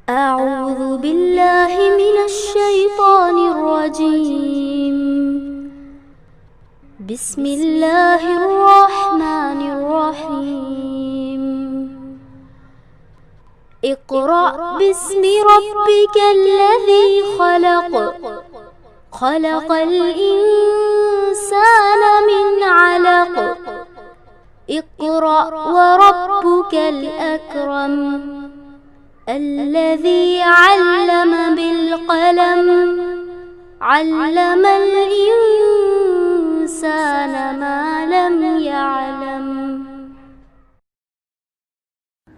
أعوذ بالله من الشيطان الرجيم. بسم الله الرحمن الرحيم. اقرأ باسم ربك الذي خلق. خلق الإنسان من علق. اقرأ وربك الأكرم. الذي علم بالقلم. علم الإنسان ما لم يعلم.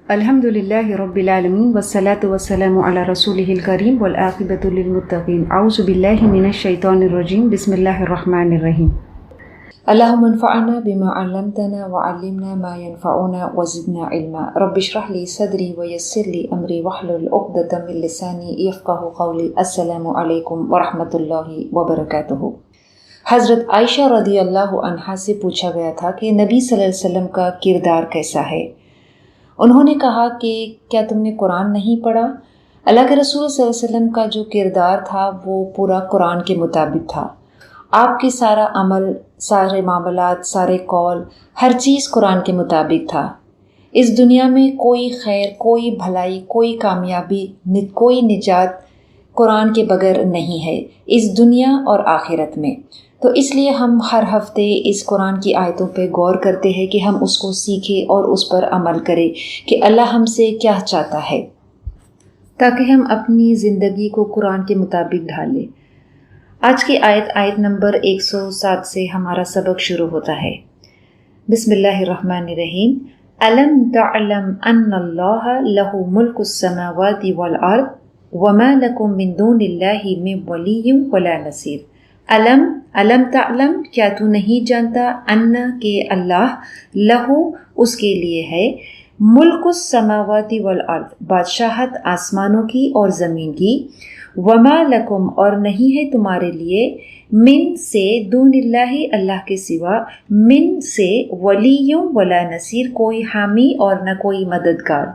الحمد لله رب العالمين والصلاة والسلام على رسوله الكريم والعاقبة للمتقين. اعوذ بالله من الشيطان الرجيم. بسم الله الرحمن الرحيم. اللهم انفعنا بما علمتنا وعلمنا ما ينفعنا وزدنا علما. رب اشرح لي صدري ويسر لي امري واحلل عقدة من لساني يفقهوا قولي. السلام علیکم ورحمۃ اللہ وبرکاتہ. حضرت عائشہ رضی اللہ عنہا سے پوچھا گیا تھا کہ نبی صلی اللہ علیہ وسلم کا کردار کیسا ہے. انہوں نے کہا کہ کیا تم نے قرآن نہیں پڑھا؟ اللہ کے رسول صلی اللہ علیہ وسلم کا جو کردار تھا وہ پورا قرآن کے مطابق تھا. آپ کی سارا عمل، سارے معاملات، سارے قول، ہر چیز قرآن کے مطابق تھا. اس دنیا میں کوئی خیر، کوئی بھلائی، کوئی کامیابی، کوئی نجات قرآن کے بغیر نہیں ہے، اس دنیا اور آخرت میں. تو اس لیے ہم ہر ہفتے اس قرآن کی آیتوں پہ غور کرتے ہیں کہ ہم اس کو سیکھیں اور اس پر عمل کریں کہ اللہ ہم سے کیا چاہتا ہے، تاکہ ہم اپنی زندگی کو قرآن کے مطابق ڈھالیں. آج کی آیت نمبر 107 سے ہمارا سبق شروع ہوتا ہے. بسم اللہ الرحمن الرحیم. الم تعلم ان اللہ لہ ملک السماوات والارض وما لکم من دون اللہ من ولی ولا نصیر. علم تعلم، کیا تو نہیں جانتا، ان کہ اللہ، لہو اس کے لیے ہے، ملک السماوات والارض بادشاہت آسمانوں کی اور زمین کی، وما لکم اور نہیں ہے تمہارے لیے، من سے، دون اللہ اللہ کے سوا، من سے، ولی ولا نصیر کوئی حامی اور نہ کوئی مددگار.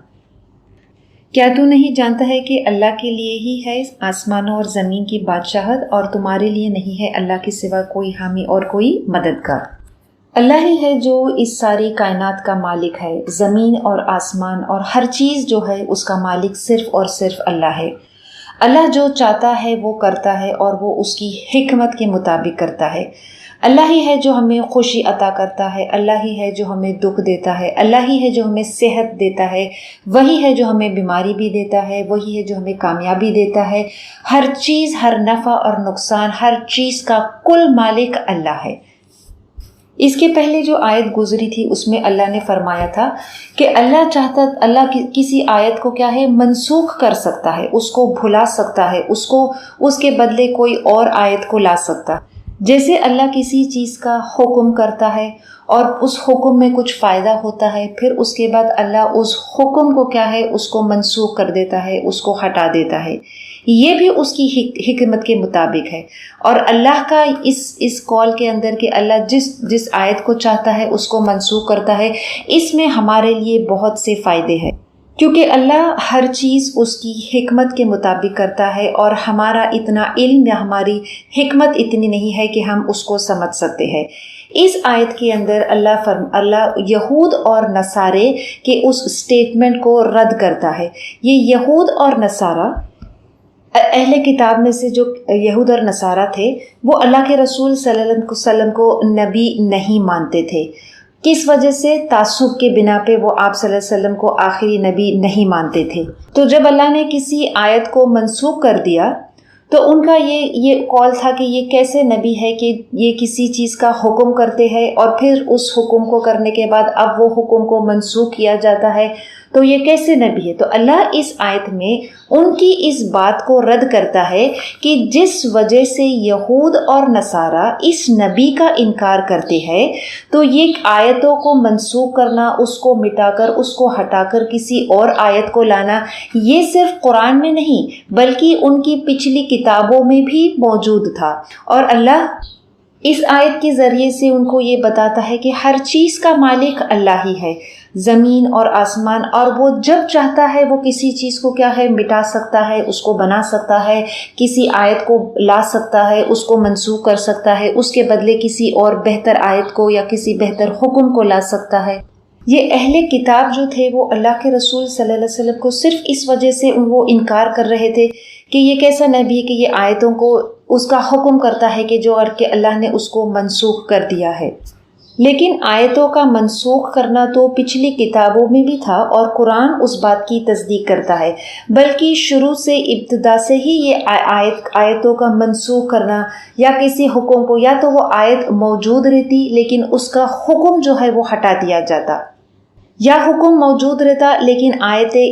کیا تو نہیں جانتا ہے کہ اللہ کے لیے ہی ہے آسمانوں اور زمین کی بادشاہت اور تمہارے لیے نہیں ہے اللہ کے سوا کوئی حامی اور کوئی مددگار. اللہ ہی ہے جو اس ساری کائنات کا مالک ہے. زمین اور آسمان اور ہر چیز جو ہے اس کا مالک صرف اور صرف اللہ ہے. اللہ جو چاہتا ہے وہ کرتا ہے اور وہ اس کی حکمت کے مطابق کرتا ہے. اللہ ہی ہے جو ہمیں خوشی عطا کرتا ہے، اللہ ہی ہے جو ہمیں دکھ دیتا ہے، اللہ ہی ہے جو ہمیں صحت دیتا ہے، وہی ہے جو ہمیں بیماری بھی دیتا ہے، وہی ہے جو ہمیں کامیابی دیتا ہے. ہر چیز، ہر نفع اور نقصان، ہر چیز کا کل مالک اللہ ہے. اس کے پہلے جو آیت گزری تھی اس میں اللہ نے فرمایا تھا کہ اللہ کسی آیت کو کیا ہے، منسوخ کر سکتا ہے، اس کو بھلا سکتا ہے، اس کے بدلے کوئی اور آیت کو لا سکتا. جیسے اللہ کسی چیز کا حکم کرتا ہے اور اس حکم میں کچھ فائدہ ہوتا ہے، پھر اس کے بعد اللہ اس حکم کو کیا ہے، اس کو منسوخ کر دیتا ہے، اس کو ہٹا دیتا ہے. یہ بھی اس کی حکمت کے مطابق ہے. اور اللہ کا اس قول کے اندر کہ اللہ جس آیت کو چاہتا ہے اس کو منسوخ کرتا ہے، اس میں ہمارے لیے بہت سے فائدے ہیں، کیونکہ اللہ ہر چیز اس کی حکمت کے مطابق کرتا ہے اور ہمارا اتنا علم یا ہماری حکمت اتنی نہیں ہے کہ ہم اس کو سمجھ سکتے ہیں. اس آیت کے اندر اللہ یہود اور نصارے کے اس سٹیٹمنٹ کو رد کرتا ہے. یہ یہود اور نصارہ، اہل کتاب میں سے جو یہود اور نصارہ تھے، وہ اللہ کے رسول صلی اللہ علیہ وسلم کو نبی نہیں مانتے تھے. کس وجہ سے؟ تعصب کے بنا پہ وہ آپ صلی اللہ علیہ وسلم کو آخری نبی نہیں مانتے تھے. تو جب اللہ نے کسی آیت کو منسوخ کر دیا تو ان کا یہ قول تھا کہ یہ کیسے نبی ہے کہ یہ کسی چیز کا حکم کرتے ہیں اور پھر اس حکم کو کرنے کے بعد اب وہ حکم کو منسوخ کیا جاتا ہے، تو یہ کیسے نبی ہے؟ تو اللہ اس آیت میں ان کی اس بات کو رد کرتا ہے کہ جس وجہ سے یہود اور نصارہ اس نبی کا انکار کرتے ہیں، تو یہ آیتوں کو منسوخ کرنا، اس کو مٹا کر، اس کو ہٹا کر کسی اور آیت کو لانا، یہ صرف قرآن میں نہیں بلکہ ان کی پچھلی کتابوں میں بھی موجود تھا. اور اللہ اس آیت کے ذریعے سے ان کو یہ بتاتا ہے کہ ہر چیز کا مالک اللہ ہی ہے، زمین اور آسمان، اور وہ جب چاہتا ہے وہ کسی چیز کو کیا ہے مٹا سکتا ہے، اس کو بنا سکتا ہے، کسی آیت کو لا سکتا ہے، اس کو منسوخ کر سکتا ہے، اس کے بدلے کسی اور بہتر آیت کو یا کسی بہتر حکم کو لا سکتا ہے۔ یہ اہل کتاب جو تھے وہ اللہ کے رسول صلی اللہ علیہ وسلم کو صرف اس وجہ سے وہ انکار کر رہے تھے کہ یہ کیسا نبی ہے کہ یہ آیتوں کو اس کا حکم کرتا ہے کہ جو اور کہ اللہ نے اس کو منسوخ کر دیا ہے۔ لیکن آیتوں کا منسوخ کرنا تو پچھلی کتابوں میں بھی تھا، اور قرآن اس بات کی تصدیق کرتا ہے، بلکہ شروع سے ابتدا سے ہی یہ آیتوں کا منسوخ کرنا یا کسی حکم کو، یا تو وہ آیت موجود رہتی لیکن اس کا حکم جو ہے وہ ہٹا دیا جاتا، یا حکم موجود رہتا لیکن آیتیں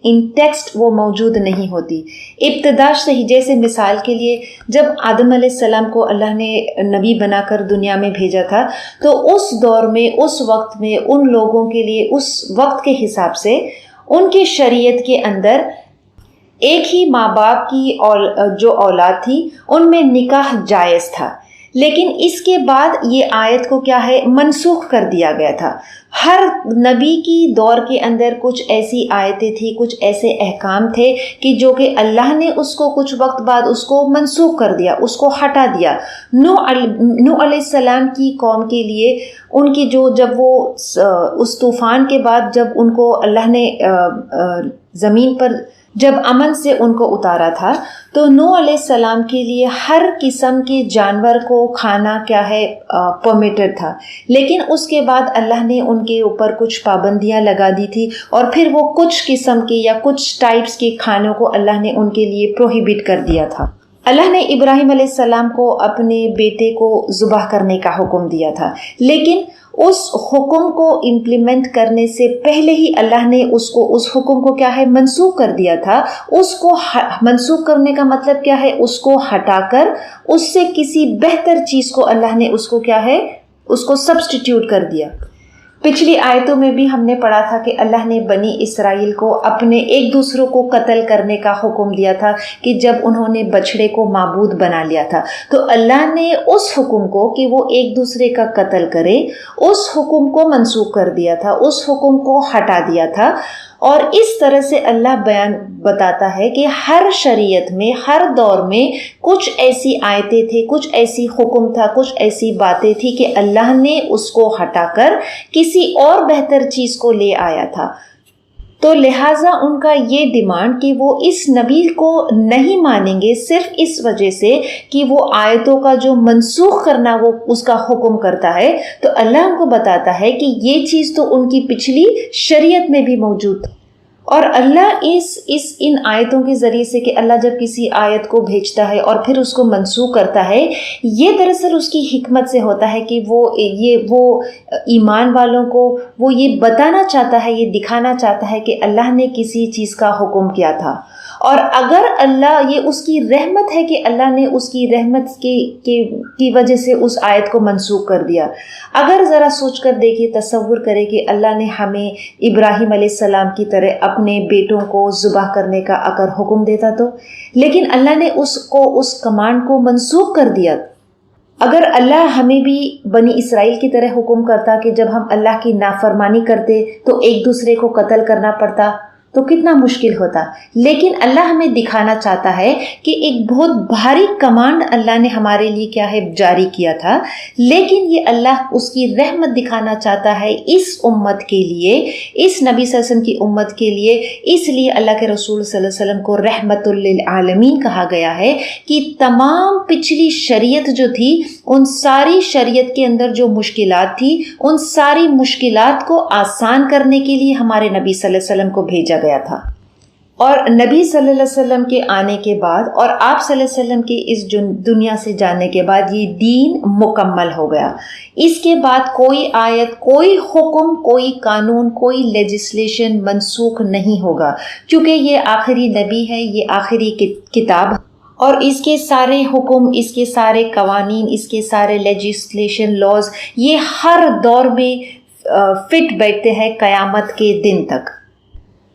ان ٹیکسٹ وہ موجود نہیں ہوتی ابتدا سے ہی۔ جیسے مثال کے لیے جب آدم علیہ السلام کو اللہ نے نبی بنا کر دنیا میں بھیجا تھا، تو اس دور میں اس وقت میں ان لوگوں کے لیے اس وقت کے حساب سے ان کی شریعت کے اندر ایک ہی ماں باپ کی جو اولاد تھی ان میں نکاح جائز تھا، لیکن اس کے بعد یہ آیت کو کیا ہے منسوخ کر دیا گیا تھا۔ ہر نبی کی دور کے اندر کچھ ایسی آیتیں تھیں، کچھ ایسے احکام تھے کہ جو کہ اللہ نے اس کو کچھ وقت بعد اس کو منسوخ کر دیا، اس کو ہٹا دیا۔ نوح علیہ السلام کی قوم کے لیے ان کی جب وہ اس طوفان کے بعد جب ان کو اللہ نے زمین پر جب امن سے ان کو اتارا تھا، تو نوح علیہ السلام کے لیے ہر قسم کے جانور کو کھانا کیا ہے پرمیٹڈ تھا، لیکن اس کے بعد اللہ نے ان کے اوپر کچھ پابندیاں لگا دی تھی، اور پھر وہ کچھ قسم کے یا کچھ ٹائپس کے کھانوں کو اللہ نے ان کے لیے پروہیبٹ کر دیا تھا۔ اللہ نے ابراہیم علیہ السلام کو اپنے بیٹے کو ذبح کرنے کا حکم دیا تھا، لیکن اس حکم کو امپلیمنٹ کرنے سے پہلے ہی اللہ نے اس حکم کو کیا ہے منسوخ کر دیا تھا۔ اس کو منسوخ کرنے کا مطلب کیا ہے؟ اس کو ہٹا کر اس سے کسی بہتر چیز کو اللہ نے اس کو کیا ہے اس کو سبسٹیٹیوٹ کر دیا۔ پچھلی آیتوں میں بھی ہم نے پڑھا تھا کہ اللہ نے بنی اسرائیل کو اپنے ایک دوسروں کو قتل کرنے کا حکم دیا تھا کہ جب انہوں نے بچڑے کو معبود بنا لیا تھا، تو اللہ نے اس حکم کو کہ وہ ایک دوسرے کا قتل کرے، اس حکم کو منسوخ کر دیا تھا، اس حکم کو ہٹا دیا تھا۔ اور اس طرح سے اللہ بتاتا ہے کہ ہر شریعت میں ہر دور میں کچھ ایسی آیتیں تھے، کچھ ایسی حکم تھا، کچھ ایسی باتیں تھی کہ اللہ نے اس کو ہٹا کر کسی اور بہتر چیز کو لے آیا تھا۔ تو لہٰذا ان کا یہ ڈیمانڈ کہ وہ اس نبی کو نہیں مانیں گے صرف اس وجہ سے کہ وہ آیتوں کا جو منسوخ کرنا وہ اس کا حکم کرتا ہے، تو اللہ ان کو بتاتا ہے کہ یہ چیز تو ان کی پچھلی شریعت میں بھی موجود تھی۔ اور اللہ ان آیتوں کے ذریعے سے کہ اللہ جب کسی آیت کو بھیجتا ہے اور پھر اس کو منسوخ کرتا ہے، یہ دراصل اس کی حکمت سے ہوتا ہے کہ وہ ایمان والوں کو وہ یہ بتانا چاہتا ہے، یہ دکھانا چاہتا ہے کہ اللہ نے کسی چیز کا حکم کیا تھا، اور اگر اللہ یہ اس کی رحمت ہے کہ اللہ نے اس کی رحمت کی وجہ سے اس آیت کو منسوخ کر دیا۔ اگر ذرا سوچ کر دیکھیے، تصور کرے کہ اللہ نے ہمیں ابراہیم علیہ السلام کی طرح اپنے بیٹوں کو ذبح کرنے کا اگر حکم دیتا تو، لیکن اللہ نے اس کمانڈ کو منسوخ کر دیا۔ اگر اللہ ہمیں بھی بنی اسرائیل کی طرح حکم کرتا کہ جب ہم اللہ کی نافرمانی کرتے تو ایک دوسرے کو قتل کرنا پڑتا تو کتنا مشکل ہوتا، لیکن اللہ ہمیں دکھانا چاہتا ہے کہ ایک بہت بھاری کمانڈ اللہ نے ہمارے لیے کیا ہے جاری کیا تھا، لیکن یہ اللہ اس کی رحمت دکھانا چاہتا ہے اس امت کے لیے، اس نبی صلی اللہ علیہ وسلم کی امت کے لیے۔ اس لیے اللہ کے رسول صلی اللہ علیہ وسلم کو رحمت للعالمین کہا گیا ہے کہ تمام پچھلی شریعت جو تھی، ان ساری شریعت کے اندر جو مشکلات تھی، ان ساری مشکلات کو آسان کرنے کے لیے ہمارے نبی صلی اللہ علیہ وسلم کو بھیجا گیا تھا۔ اور نبی صلی اللہ علیہ وسلم کے آنے کے بعد اور آپ صلی اللہ علیہ وسلم کے اس دنیا سے جانے کے بعد یہ دین مکمل ہو گیا۔ اس کے بعد کوئی آیت، کوئی حکم، کوئی قانون، کوئی لیجسلیشن منسوخ نہیں ہوگا، کیونکہ یہ آخری نبی ہے، یہ آخری کتاب، اور اس کے سارے حکم، اس کے سارے قوانین، اس کے سارے لیجسلیشن لاز یہ ہر دور میں فٹ بیٹھتے ہیں قیامت کے دن تک۔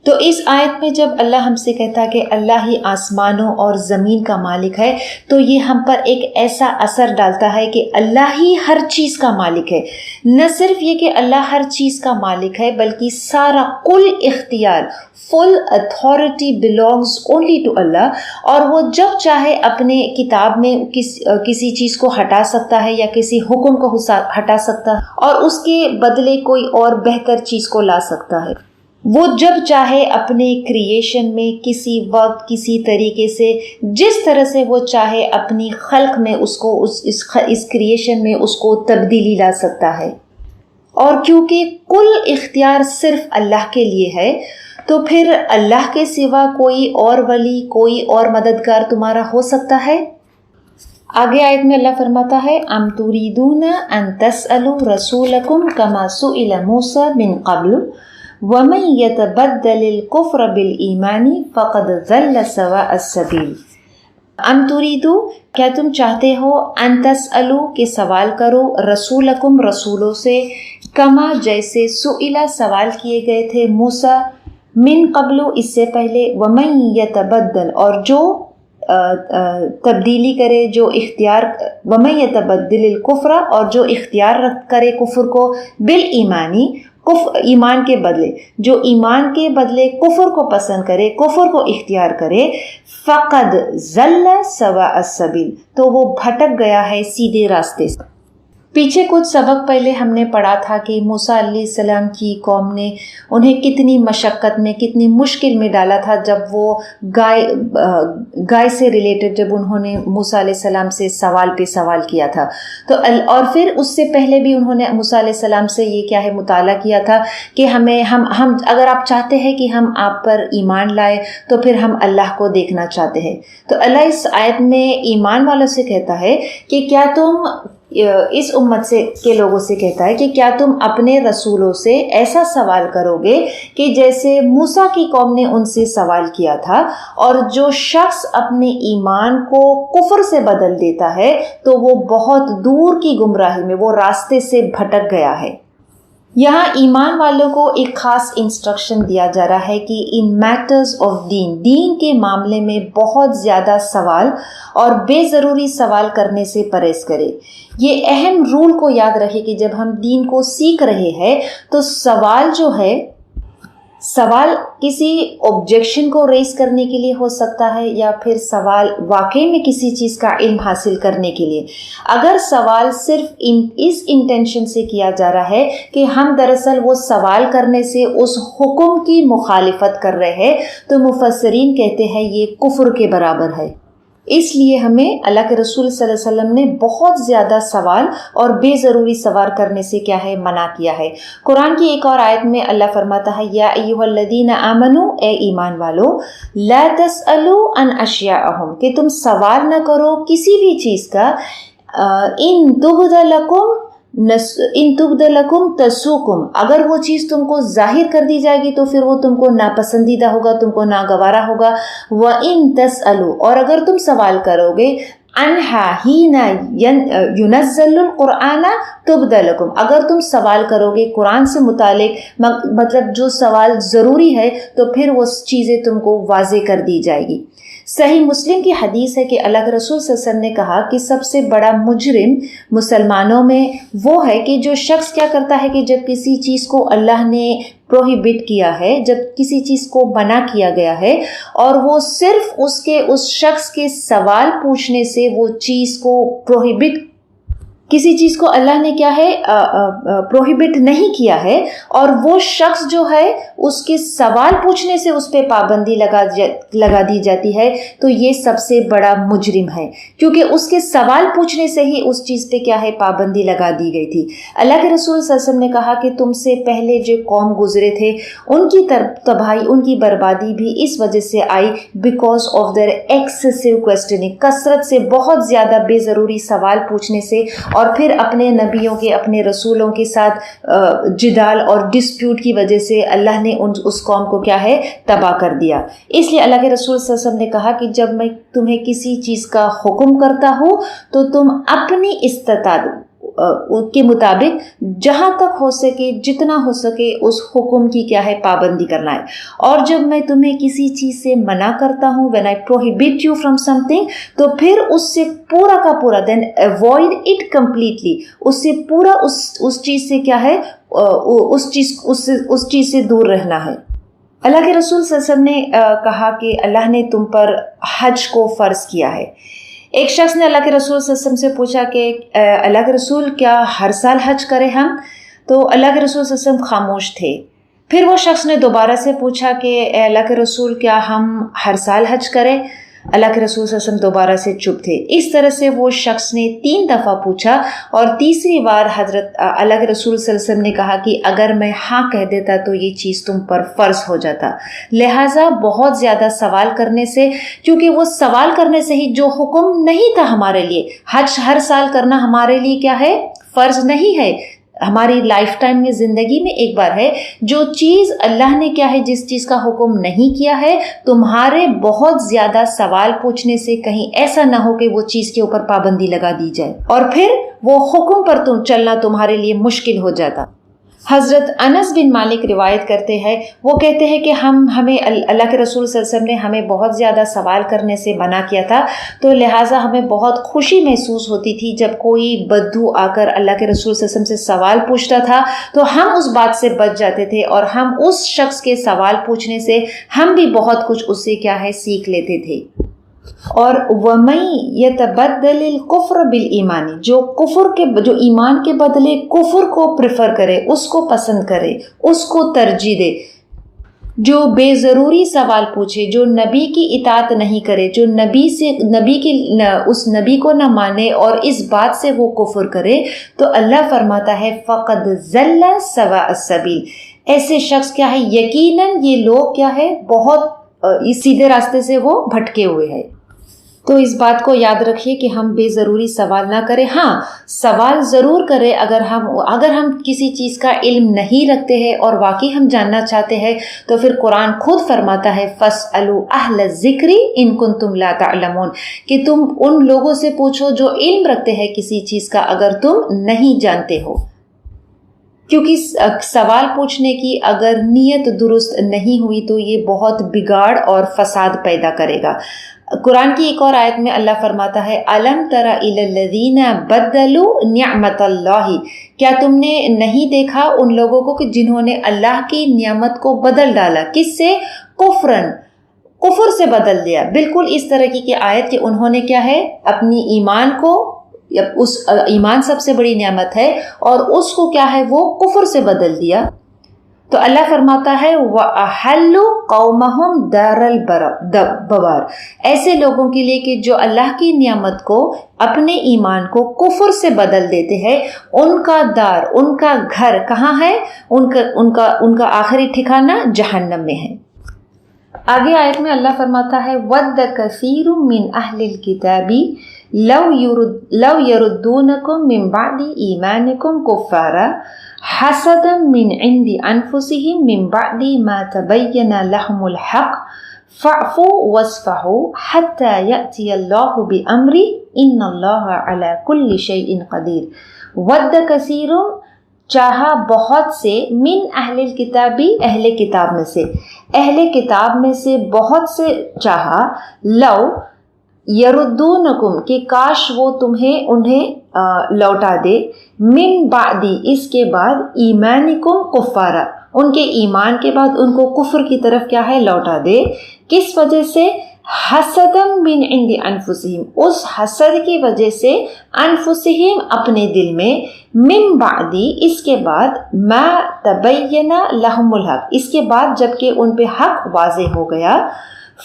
تو اس آیت میں جب اللہ ہم سے کہتا ہے کہ اللہ ہی آسمانوں اور زمین کا مالک ہے، تو یہ ہم پر ایک ایسا اثر ڈالتا ہے کہ اللہ ہی ہر چیز کا مالک ہے۔ نہ صرف یہ کہ اللہ ہر چیز کا مالک ہے، بلکہ سارا کل اختیار، فل اتھارٹی belongs only to اللہ، اور وہ جب چاہے اپنے کتاب میں کسی چیز کو ہٹا سکتا ہے یا کسی حکم کو ہٹا سکتا ہے اور اس کے بدلے کوئی اور بہتر چیز کو لا سکتا ہے۔ وہ جب چاہے اپنے کریشن میں کسی وقت کسی طریقے سے جس طرح سے وہ چاہے اپنی خلق میں اس کو اس کریشن میں اس کو تبدیلی لا سکتا ہے۔ اور کیونکہ کل اختیار صرف اللہ کے لیے ہے، تو پھر اللہ کے سوا کوئی اور ولی، کوئی اور مددگار تمہارا ہو سکتا ہے؟ آگے آیت میں اللہ فرماتا ہے ام تريدون ان تسألوا رسولکم کما سئل موسیٰ من قبل وَمَن يَتَبَدَّلِ الْكُفْرَ بِالْإِيمَانِ فَقَدْ ضَلَّ سَوَاءَ السَّبِيلِ۔ ام تریدو، کیا تم چاہتے ہو، ان تسألو، کہ سوال کرو، رسولکم، رسولوں سے، کما، جیسے، سئلہ، سوال کیے گئے تھے، موسیٰ، من قبل، اس سے پہلے، وَمَن يَتَبَدَّل، اور جو تبدیلی کرے، جو اختیار، وَمَن يَتَبَدِّلِ الْكُفْرَ، اور جو اختیار کرے کفر کو، بالایمانی، ایمان کے بدلے، جو ایمان کے بدلے کفر کو پسند کرے، کفر کو اختیار کرے، فقد ضل سواء السبیل، تو وہ بھٹک گیا ہے سیدھے راستے سے۔ پیچھے کچھ سبق پہلے ہم نے پڑھا تھا کہ موسیٰ علیہ السلام کی قوم نے انہیں کتنی مشقت میں، کتنی مشکل میں ڈالا تھا جب وہ گائے سے ریلیٹڈ، جب انہوں نے موسیٰ علیہ السلام سے سوال پہ سوال کیا تھا، تو اور پھر اس سے پہلے بھی انہوں نے موسیٰ علیہ السلام سے یہ کیا ہے مطالعہ کیا تھا کہ ہم اگر آپ چاہتے ہیں کہ ہم آپ پر ایمان لائے تو پھر ہم اللہ کو دیکھنا چاہتے ہیں۔ تو اللہ اس آیت میں ایمان والوں سے کہتا ہے کہ کیا تم، اس امت سے کے لوگوں سے کہتا ہے کہ کیا تم اپنے رسولوں سے ایسا سوال کرو گے کہ جیسے موسیٰ کی قوم نے ان سے سوال کیا تھا، اور جو شخص اپنے ایمان کو کفر سے بدل دیتا ہے تو وہ بہت دور کی گمراہی میں، وہ راستے سے بھٹک گیا ہے۔ یہاں ایمان والوں کو ایک خاص انسٹرکشن دیا جا رہا ہے کہ ان میٹرز آف دین کے معاملے میں بہت زیادہ سوال اور بے ضروری سوال کرنے سے پرہیز کرے۔ یہ اہم رول کو یاد رکھے کہ جب ہم دین کو سیکھ رہے ہیں تو سوال جو ہے، سوال کسی آبجیکشن کو ریز کرنے کے لیے ہو سکتا ہے، یا پھر سوال واقعی میں کسی چیز کا علم حاصل کرنے کے لیے۔ اگر سوال صرف اس انٹینشن سے کیا جا رہا ہے کہ ہم دراصل وہ سوال کرنے سے اس حکم کی مخالفت کر رہے ہیں، تو مفسرین کہتے ہیں یہ کفر کے برابر ہے۔ اس لیے ہمیں اللہ کے رسول صلی اللہ علیہ وسلم نے بہت زیادہ سوال اور بے ضروری سوال کرنے سے کیا ہے، منع کیا ہے۔ قرآن کی ایک اور آیت میں اللہ فرماتا ہے یا ایھا الذین آمنو، اے ایمان والو، لا تسألوا عن اشیاءہم، کہ تم سوال نہ کرو کسی بھی چیز کا، ان تبد لکم تسوکم، اگر وہ چیز تم کو ظاہر کر دی جائے گی تو پھر وہ تم کو ناپسندیدہ ہوگا، تم کو ناگوارا ہوگا۔ وَإِن تسألوا، اور اگر تم سوال کرو گے، انہا ہین ینزل القرآن تبد لکم، اگر تم سوال کرو گے قرآن سے متعلق، مطلب جو سوال ضروری ہے، تو پھر وہ چیزیں تم کو واضح کر دی جائے گی۔ صحیح مسلم کی حدیث ہے کہ اللہ کے رسول صلی اللہ علیہ وسلم نے کہا کہ سب سے بڑا مجرم مسلمانوں میں وہ ہے کہ جو شخص کیا کرتا ہے کہ جب کسی چیز کو اللہ نے پروہیبٹ کیا ہے، جب کسی چیز کو منع کیا گیا ہے، اور وہ صرف اس شخص کے سوال پوچھنے سے وہ چیز کو پروہیبٹ، کسی چیز کو اللہ نے کیا ہے پروہیبٹ نہیں کیا ہے، اور وہ شخص جو ہے اس کے سوال پوچھنے سے اس پہ پابندی لگا دی جاتی ہے، تو یہ سب سے بڑا مجرم ہے، کیونکہ اس کے سوال پوچھنے سے ہی اس چیز پہ کیا ہے پابندی لگا دی گئی تھی۔ اللہ کے رسول صلی اللہ علیہ وسلم نے کہا کہ تم سے پہلے جو قوم گزرے تھے ان کی تباہی، ان کی بربادی بھی اس وجہ سے آئی، بیکاز آف دیئر ایکسیسو کوسچننگ، کثرت سے، بہت زیادہ بے ضروری سوال پوچھنے سے، اور پھر اپنے نبیوں کے، اپنے رسولوں کے ساتھ جدال اور ڈسپیوٹ کی وجہ سے اللہ نے اس قوم کو کیا ہے تباہ کر دیا۔ اس لیے اللہ کے رسول صلی اللہ علیہ وسلم نے کہا کہ جب میں تمہیں کسی چیز کا حکم کرتا ہوں تو تم اپنی استطاعت، کے مطابق جہاں تک ہو سکے جتنا ہو سکے اس حکم کی کیا ہے پابندی کرنا ہے. اور جب میں تمہیں کسی چیز سے منع کرتا ہوں when I prohibit you from something تو پھر اس سے پورا کا پورا then avoid it completely اس سے پورا اس چیز سے کیا ہے اس چیز سے دور رہنا ہے. اللہ کے رسول صلی اللہ علیہ وسلم نے کہا کہ اللہ نے تم پر حج کو فرض کیا ہے. ایک شخص نے اللہ کے رسول صلی اللہ علیہ وسلم سے پوچھا کہ اللہ کے رسول کیا ہر سال حج کریں ہم؟ تو اللہ کے رسول صلی اللہ علیہ وسلم خاموش تھے. پھر وہ شخص نے دوبارہ سے پوچھا کہ اللہ کے رسول کیا ہم ہر سال حج کریں؟ اللہ کے رسول صلی اللہ علیہ وسلم دوبارہ سے چپ تھے. اس طرح سے وہ شخص نے 3 دفعہ پوچھا اور تیسری بار حضرت اللہ کے رسول صلی اللہ علیہ وسلم نے کہا کہ اگر میں ہاں کہہ دیتا تو یہ چیز تم پر فرض ہو جاتا. لہٰذا بہت زیادہ سوال کرنے سے، کیونکہ وہ سوال کرنے سے ہی جو حکم نہیں تھا ہمارے لیے، حج ہر سال کرنا ہمارے لیے کیا ہے فرض نہیں ہے، ہماری لائف ٹائم میں زندگی میں ایک بار ہے. جو چیز اللہ نے کیا ہے جس چیز کا حکم نہیں کیا ہے، تمہارے بہت زیادہ سوال پوچھنے سے کہیں ایسا نہ ہو کہ وہ چیز کے اوپر پابندی لگا دی جائے اور پھر وہ حکم پر چلنا تمہارے لیے مشکل ہو جاتا. حضرت انس بن مالک روایت کرتے ہیں، وہ کہتے ہیں کہ ہمیں اللہ کے رسول صلی اللہ علیہ وسلم نے ہمیں بہت زیادہ سوال کرنے سے منع کیا تھا، تو لہٰذا ہمیں بہت خوشی محسوس ہوتی تھی جب کوئی بدو آ کر اللہ کے رسول صلی اللہ علیہ وسلم سے سوال پوچھتا تھا تو ہم اس بات سے بچ جاتے تھے اور ہم اس شخص کے سوال پوچھنے سے ہم بھی بہت کچھ اس سے کیا ہے سیکھ لیتے تھے. اور وَمَن يَتَبَدَّلِ الْكُفْرَ بِالْإِيمَانِ جو ایمان کے بدلے کفر کو پریفر کرے، اس کو پسند کرے، اس کو ترجیح دے، جو بے ضروری سوال پوچھے، جو نبی کی اطاعت نہیں کرے، جو اس نبی کو نہ مانے اور اس بات سے وہ کفر کرے، تو اللہ فرماتا ہے فَقَدْ ضَلَّ سَوَاءَ السَّبِيلِ. ایسے شخص کیا ہے یقیناً یہ لوگ کیا ہے بہت سیدھے راستے سے وہ بھٹکے ہوئے ہیں. تو اس بات کو یاد رکھیے کہ ہم بے ضروری سوال نہ کریں. ہاں سوال ضرور کریں اگر ہم کسی چیز کا علم نہیں رکھتے ہیں اور واقعی ہم جاننا چاہتے ہیں تو پھر قرآن خود فرماتا ہے فَاسْأَلُوا أَهْلَ الذِّكْرِ إِن كُنتُمْ لَا تَعْلَمُونَ کہ تم ان لوگوں سے پوچھو جو علم رکھتے ہیں کسی چیز کا اگر تم نہیں جانتے ہو. کیونکہ سوال پوچھنے کی اگر نیت درست نہیں ہوئی تو یہ بہت بگاڑ اور فساد پیدا کرے گا. قرآن کی ایک اور آیت میں اللہ فرماتا ہے أَلَمْ تَرَ إِلَى الَّذِينَ بَدَّلُوا نِعْمَةَ اللَّهِ کیا تم نے نہیں دیکھا ان لوگوں کو کہ جنہوں نے اللہ کی نعمت کو بدل ڈالا؟ کس سے؟ کفر سے بدل دیا. بالکل اس طرح کی آیت کہ انہوں نے کیا ہے اپنی ایمان کو، اس ایمان سب سے بڑی نعمت ہے، اور اس کو کیا ہے وہ کفر سے بدل دیا. تو اللہ فرماتا ہے وَأَحَلُّوا قَوْمَهُمْ دَارَ الْبَوَارِ ایسے لوگوں کے لیے کہ جو اللہ کی نعمت کو، اپنے ایمان کو کفر سے بدل دیتے ہیں، ان کا دار، ان کا گھر کہاں ہے؟ ان کا آخری ٹھکانہ جہنم میں ہے. آگے آیت میں اللہ فرماتا ہے وَدَّ كَثِيرٌ مِّنْ أَهْلِ الْكِتَابِ لَوْ يَرُدُّونَكُم مِّن بَعْدِ إِيمَانِكُمْ كُفَّارًا حسدا من عند انفسهم من بعد ما تبين لهم الحق فاعفوا واصفحوا حتى يأتي الله بأمره ان الله على كل شيء قدير. ود كثير چاہا بہت سے، من اہل الکتابی اہل کتاب میں سے بہت سے چاہا، لو یردونکم کہ کاش وہ انہیں لوٹا دے، من بعدی اس کے بعد، ایمانکم کفارا ان کے ایمان کے بعد ان کو کفر کی طرف کیا ہے لوٹا دے. کس وجہ سے؟ حسدم من عند انفسہم اس حسد کی وجہ سے، انفسہم اپنے دل میں، من بعدی اس کے بعد، ما تبین لہم الحق اس کے بعد جبکہ ان پہ حق واضح ہو گیا،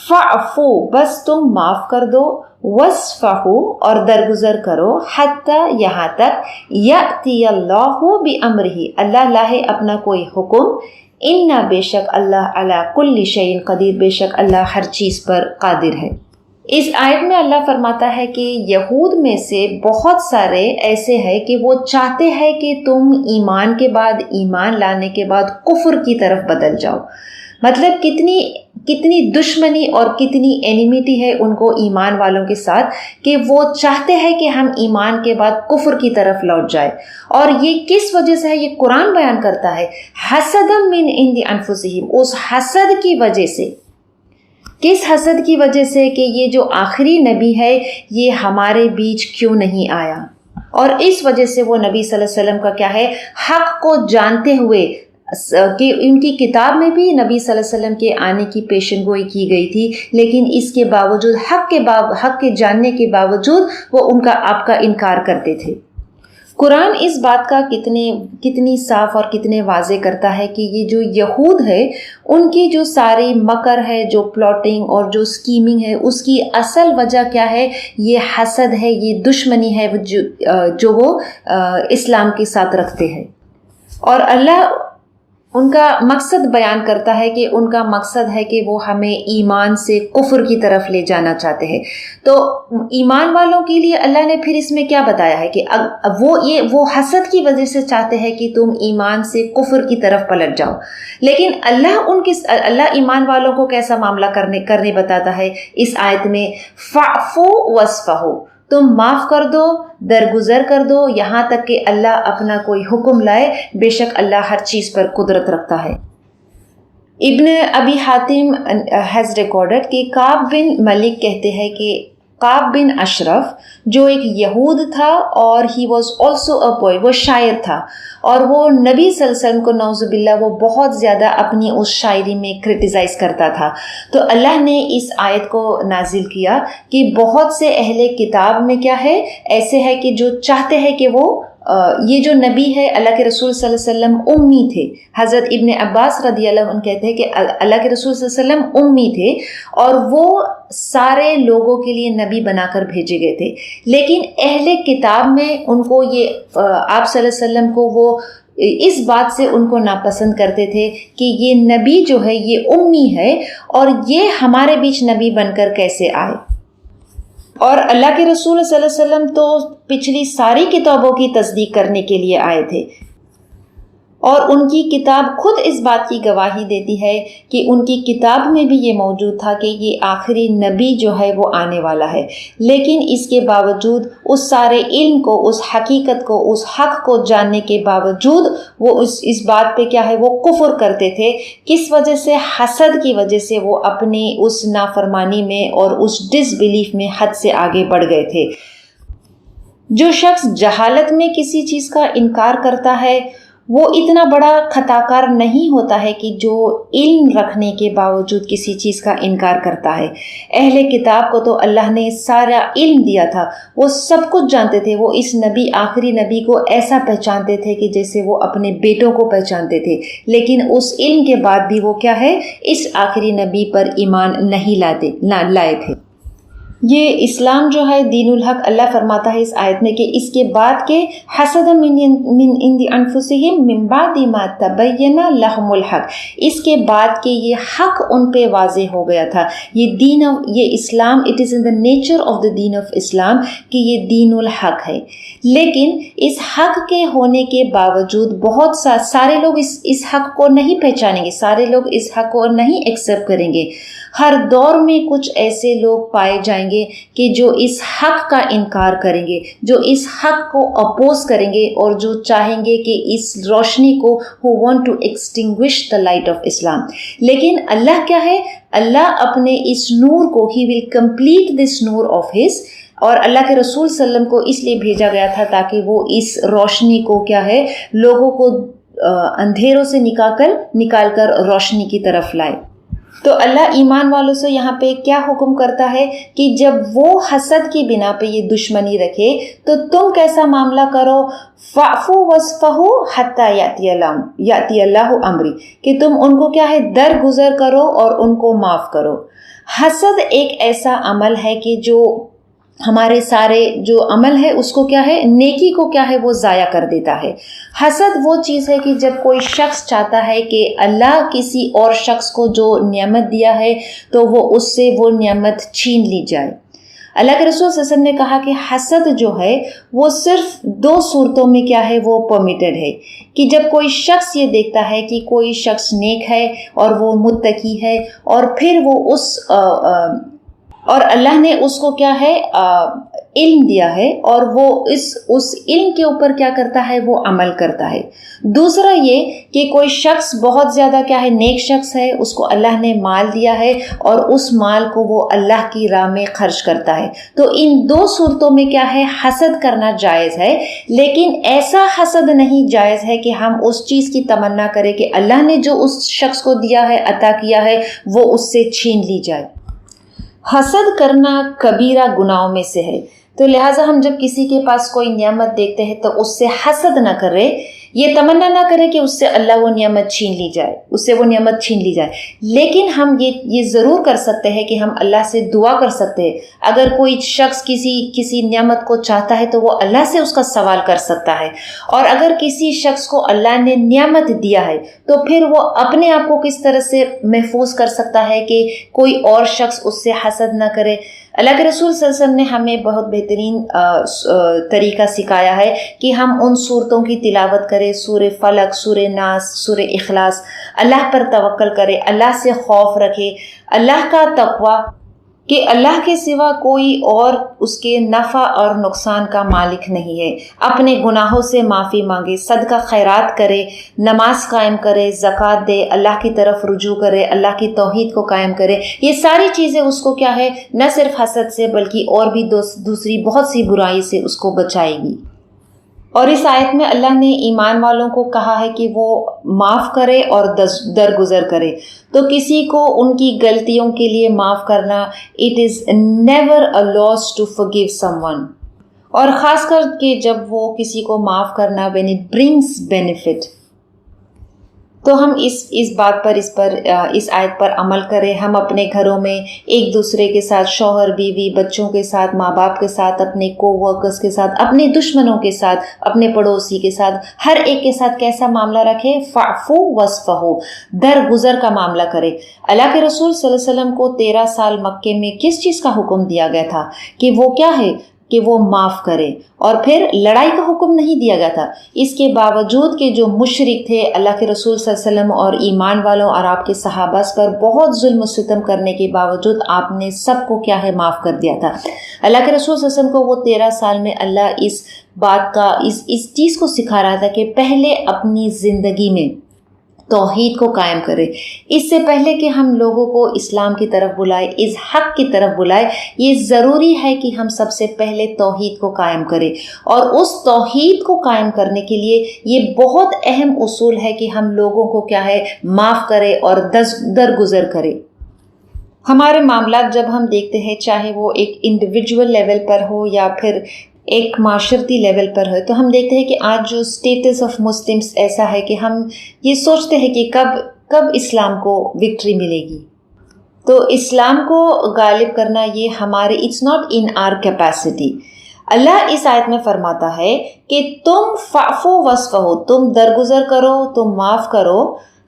فاعفو بس تم معاف کر دو، وصفحو اور درگزر کرو، حتی یہاں تک، یأتی اللہ بامرہ اللہ لائے اپنا کوئی حکم، انا بے شک اللہ علی کل شیء قدیر بے شک اللہ ہر چیز پر قادر ہے. اس آیت میں اللہ فرماتا ہے کہ یہود میں سے بہت سارے ایسے ہیں کہ وہ چاہتے ہیں کہ تم ایمان کے بعد، ایمان لانے کے بعد کفر کی طرف بدل جاؤ. مطلب کتنی کتنی دشمنی اور کتنی اینیمیٹی ہے ان کو ایمان والوں کے ساتھ کہ وہ چاہتے ہیں کہ ہم ایمان کے بعد کفر کی طرف لوٹ جائے. اور یہ کس وجہ سے ہے؟ یہ قرآن بیان کرتا ہے حسدم من عند انفسہم، اس حسد کی وجہ سے. کس حسد کی وجہ سے؟ کہ یہ جو آخری نبی ہے یہ ہمارے بیچ کیوں نہیں آیا. اور اس وجہ سے وہ نبی صلی اللہ علیہ وسلم کا کیا ہے، حق کو جانتے ہوئے کہ ان کی کتاب میں بھی نبی صلی اللہ علیہ وسلم کے آنے کی پیشن گوئی کی گئی تھی، لیکن اس کے باوجود حق کے جاننے کے باوجود وہ آپ کا انکار کرتے تھے. قرآن اس بات کا کتنی صاف اور کتنے واضح کرتا ہے کہ یہ جو یہود ہے ان کی جو ساری مکر ہے، جو پلاٹنگ اور جو سکیمنگ ہے، اس کی اصل وجہ کیا ہے؟ یہ حسد ہے، یہ دشمنی ہے جو وہ اسلام کے ساتھ رکھتے ہیں. اور اللہ ان کا مقصد بیان کرتا ہے کہ ان کا مقصد ہے کہ وہ ہمیں ایمان سے کفر کی طرف لے جانا چاہتے ہیں. تو ایمان والوں کے لیے اللہ نے پھر اس میں کیا بتایا ہے کہ وہ حسد کی وجہ سے چاہتے ہیں کہ تم ایمان سے کفر کی طرف پلٹ جاؤ. لیکن اللہ ایمان والوں کو کیسا معاملہ کرنے بتاتا ہے اس آیت میں، فاعفو واصفحوا، تم معاف کر دو، درگزر کر دو، یہاں تک کہ اللہ اپنا کوئی حکم لائے. بے شک اللہ ہر چیز پر قدرت رکھتا ہے. ابن ابی حاتم ہیز ریکارڈڈ کہ کعب بن ملک کہتے ہیں کہ کعب بن اشرف جو ایک یہود تھا اور he was also a poet, وہ شاعر تھا، اور وہ نبی صلی اللہ علیہ وسلم کو نعوذ باللہ وہ بہت زیادہ اپنی اس شاعری میں کرٹیسائز کرتا تھا. تو اللہ نے اس آیت کو نازل کیا کہ بہت سے اہل کتاب میں کیا ہے، ایسے ہے کہ جو چاہتے ہیں کہ وہ یہ جو نبی ہے اللہ کے رسول صلی اللہ علیہ وسلم امی تھے. حضرت ابن عباس رضی اللہ عنہ کہتے ہیں کہ اللہ کے رسول صلی اللہ علیہ وسلم امی تھے اور وہ سارے لوگوں کے لیے نبی بنا کر بھیجے گئے تھے. لیکن اہل کتاب میں ان کو یہ آپ صلی اللہ علیہ وسلم کو وہ اس بات سے ان کو ناپسند کرتے تھے کہ یہ نبی جو ہے یہ امی ہے اور یہ ہمارے بیچ نبی بن کر کیسے آئے. اور اللہ کے رسول صلی اللہ علیہ وسلم تو پچھلی ساری کتابوں کی تصدیق کرنے کے لیے آئے تھے، اور ان کی کتاب خود اس بات کی گواہی دیتی ہے کہ ان کی کتاب میں بھی یہ موجود تھا کہ یہ آخری نبی جو ہے وہ آنے والا ہے. لیکن اس کے باوجود اس سارے علم کو، اس حقیقت کو، اس حق کو جاننے کے باوجود وہ اس بات پہ کیا ہے، وہ کفر کرتے تھے. کس وجہ سے؟ حسد کی وجہ سے وہ اپنی اس نافرمانی میں اور اس ڈس بلیف میں حد سے آگے بڑھ گئے تھے. جو شخص جہالت میں کسی چیز کا انکار کرتا ہے وہ اتنا بڑا خطا کار نہیں ہوتا ہے کہ جو علم رکھنے کے باوجود کسی چیز کا انکار کرتا ہے. اہل کتاب کو تو اللہ نے سارا علم دیا تھا، وہ سب کچھ جانتے تھے. وہ اس نبی، آخری نبی کو ایسا پہچانتے تھے کہ جیسے وہ اپنے بیٹوں کو پہچانتے تھے. لیکن اس علم کے بعد بھی وہ کیا ہے، اس آخری نبی پر ایمان نہیں لائے تھے. یہ اسلام جو ہے دین الحق، اللہ فرماتا ہے اس آیت میں کہ اس کے بعد کے حسد من عند انفسہم من بعد ما تبین لہم الحق، اس کے بعد کہ یہ حق ان پہ واضح ہو گیا تھا. یہ Islam, it is in the nature of the deen of Islam کہ یہ دین الحق ہے. لیکن اس حق کے ہونے کے باوجود بہت سارے لوگ اس حق کو نہیں پہچانیں گے، سارے لوگ اس حق کو نہیں ایکسیپٹ کریں گے. ہر دور میں کچھ ایسے لوگ پائے جائیں گے کہ جو اس حق کا انکار کریں گے، جو اس حق کو اپوز کریں گے اور جو چاہیں گے کہ اس روشنی کو who want to extinguish the light of Islam. لیکن اللہ کیا ہے، اللہ اپنے اس نور کو he will complete this Noor of his، اور اللہ کے رسول صلی اللہ علیہ وسلم کو اس لیے بھیجا گیا تھا تاکہ وہ اس روشنی کو کیا ہے، لوگوں کو اندھیروں سے نکال کر روشنی کی طرف لائے. تو اللہ ایمان والوں سے یہاں پہ کیا حکم کرتا ہے کہ جب وہ حسد کی بنا پہ یہ دشمنی رکھے تو تم کیسا معاملہ کرو، فاعفو واصفحوا حتی یاتی اللہ امری، کہ تم ان کو کیا ہے، درگزر کرو اور ان کو معاف کرو. حسد ایک ایسا عمل ہے کہ جو ہمارے سارے جو عمل ہے اس کو کیا ہے، نیکی کو کیا ہے، وہ ضائع کر دیتا ہے. حسد وہ چیز ہے کہ جب کوئی شخص چاہتا ہے کہ اللہ کسی اور شخص کو جو نعمت دیا ہے تو وہ اس سے وہ نعمت چھین لی جائے. اللہ کے رسول صلی اللہ علیہ وسلم نے کہا کہ حسد جو ہے وہ صرف 2 صورتوں میں کیا ہے وہ پرمیٹڈ ہے، کہ جب کوئی شخص یہ دیکھتا ہے کہ کوئی شخص نیک ہے اور وہ متقی ہے، اور پھر وہ اور اللہ نے اس کو کیا ہے علم دیا ہے، اور وہ اس علم کے اوپر کیا کرتا ہے وہ عمل کرتا ہے۔ دوسرا یہ کہ کوئی شخص بہت زیادہ کیا ہے نیک شخص ہے، اس کو اللہ نے مال دیا ہے اور اس مال کو وہ اللہ کی راہ میں خرچ کرتا ہے۔ تو ان 2 صورتوں میں کیا ہے حسد کرنا جائز ہے، لیکن ایسا حسد نہیں جائز ہے کہ ہم اس چیز کی تمنا کریں کہ اللہ نے جو اس شخص کو دیا ہے عطا کیا ہے وہ اس سے چھین لی جائے۔ حسد کرنا کبیرہ گناہوں میں سے ہے، تو لہٰذا ہم جب کسی کے پاس کوئی نعمت دیکھتے ہیں تو اس سے حسد نہ کرے، یہ تمنا نہ کرے کہ اس سے اللہ وہ نعمت چھین لی جائے، اس سے وہ نعمت چھین لی جائے، لیکن ہم یہ ضرور کر سکتے ہیں کہ ہم اللہ سے دعا کر سکتے ہیں۔ اگر کوئی شخص کسی نعمت کو چاہتا ہے تو وہ اللہ سے اس کا سوال کر سکتا ہے، اور اگر کسی شخص کو اللہ نے نعمت دیا ہے تو پھر وہ اپنے آپ کو کس طرح سے محفوظ کر سکتا ہے کہ کوئی اور شخص اس سے حسد نہ کرے۔ اللہ کے رسول صلی اللہ علیہ وسلم نے ہمیں بہت بہترین طریقہ سکھایا ہے کہ ہم ان صورتوں کی تلاوت کریں، سورہ فلق، سورہ ناس، سورہ اخلاص، اللہ پر توکل کرے، اللہ سے خوف رکھے، اللہ کا تقوی، کہ اللہ کے سوا کوئی اور اس کے نفع اور نقصان کا مالک نہیں ہے، اپنے گناہوں سے معافی مانگے، صدقہ خیرات کرے، نماز قائم کرے، زکوٰۃ دے، اللہ کی طرف رجوع کرے، اللہ کی توحید کو قائم کرے۔ یہ ساری چیزیں اس کو کیا ہے نہ صرف حسد سے بلکہ اور بھی دوسری بہت سی برائی سے اس کو بچائے گی۔ اور اس آیت میں اللہ نے ایمان والوں کو کہا ہے کہ وہ معاف کرے اور درگزر کرے، تو کسی کو ان کی غلطیوں کے لیے معاف کرنا it is never a loss to forgive someone، اور خاص کر کہ جب وہ کسی کو معاف کرنا when it brings benefit، تو ہم اس بات پر اس آیت پر عمل کریں۔ ہم اپنے گھروں میں ایک دوسرے کے ساتھ، شوہر بیوی بچوں کے ساتھ، ماں باپ کے ساتھ، اپنے کو ورکرز کے ساتھ، اپنے دشمنوں کے ساتھ، اپنے پڑوسی کے ساتھ، ہر ایک کے ساتھ کیسا معاملہ رکھے؟ فاعفو واصفحو، درگزر کا معاملہ کرے۔ اللہ کے رسول صلی اللہ علیہ وسلم کو 13 سال مکے میں کس چیز کا حکم دیا گیا تھا کہ وہ کیا ہے کہ وہ معاف کرے، اور پھر لڑائی کا حکم نہیں دیا گیا تھا۔ اس کے باوجود کہ جو مشرک تھے اللہ کے رسول صلی اللہ علیہ وسلم اور ایمان والوں اور آپ کے صحابہ پر بہت ظلم و ستم کرنے کے باوجود آپ نے سب کو کیا ہے معاف کر دیا تھا۔ اللہ کے رسول صلی اللہ علیہ وسلم کو وہ 13 سال میں اللہ اس بات کا اس چیز کو سکھا رہا تھا کہ پہلے اپنی زندگی میں توحید کو قائم کرے، اس سے پہلے کہ ہم لوگوں کو اسلام کی طرف بلائے، اس حق کی طرف بلائے، یہ ضروری ہے کہ ہم سب سے پہلے توحید کو قائم کریں، اور اس توحید کو قائم کرنے کے لیے یہ بہت اہم اصول ہے کہ ہم لوگوں کو کیا ہے معاف کرے اور درگزر کرے۔ ہمارے معاملات جب ہم دیکھتے ہیں، چاہے وہ ایک انڈیویجول لیول پر ہو یا پھر ایک معاشرتی لیول پر ہے، تو ہم دیکھتے ہیں کہ آج جو اسٹیٹس آف مسلمس ایسا ہے کہ ہم یہ سوچتے ہیں کہ کب اسلام کو وکٹری ملے گی۔ تو اسلام کو غالب کرنا یہ ہمارے it's not in our capacity. Allah اس آیت میں فرماتا ہے کہ تم فاعفو واصفحو، تم درگزر کرو، تم معاف کرو،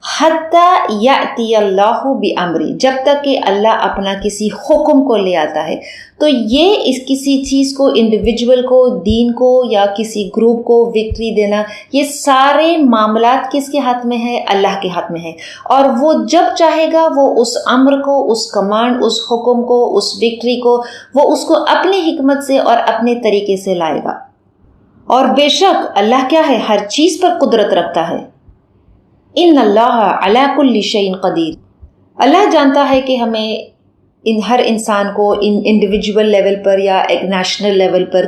حتی یأتی اللہ بامری، جب تک کہ اللہ اپنا کسی حکم کو لے آتا ہے۔ تو یہ کسی چیز کو، انڈیویجول کو، دین کو یا کسی گروپ کو وکٹری دینا، یہ سارے معاملات کس کے ہاتھ میں ہے؟ اللہ کے ہاتھ میں ہے، اور وہ جب چاہے گا وہ اس امر کو، اس کمانڈ، اس حکم کو، اس وکٹری کو، وہ اس کو اپنی حکمت سے اور اپنے طریقے سے لائے گا۔ اور بے شک اللہ کیا ہے؟ ہر چیز پر قدرت رکھتا ہے۔ ان اللہ علی کل شیء قدیر، اللہ جانتا ہے کہ ہمیں ہر انسان کو انڈیویجول لیول پر یا ایک نیشنل لیول پر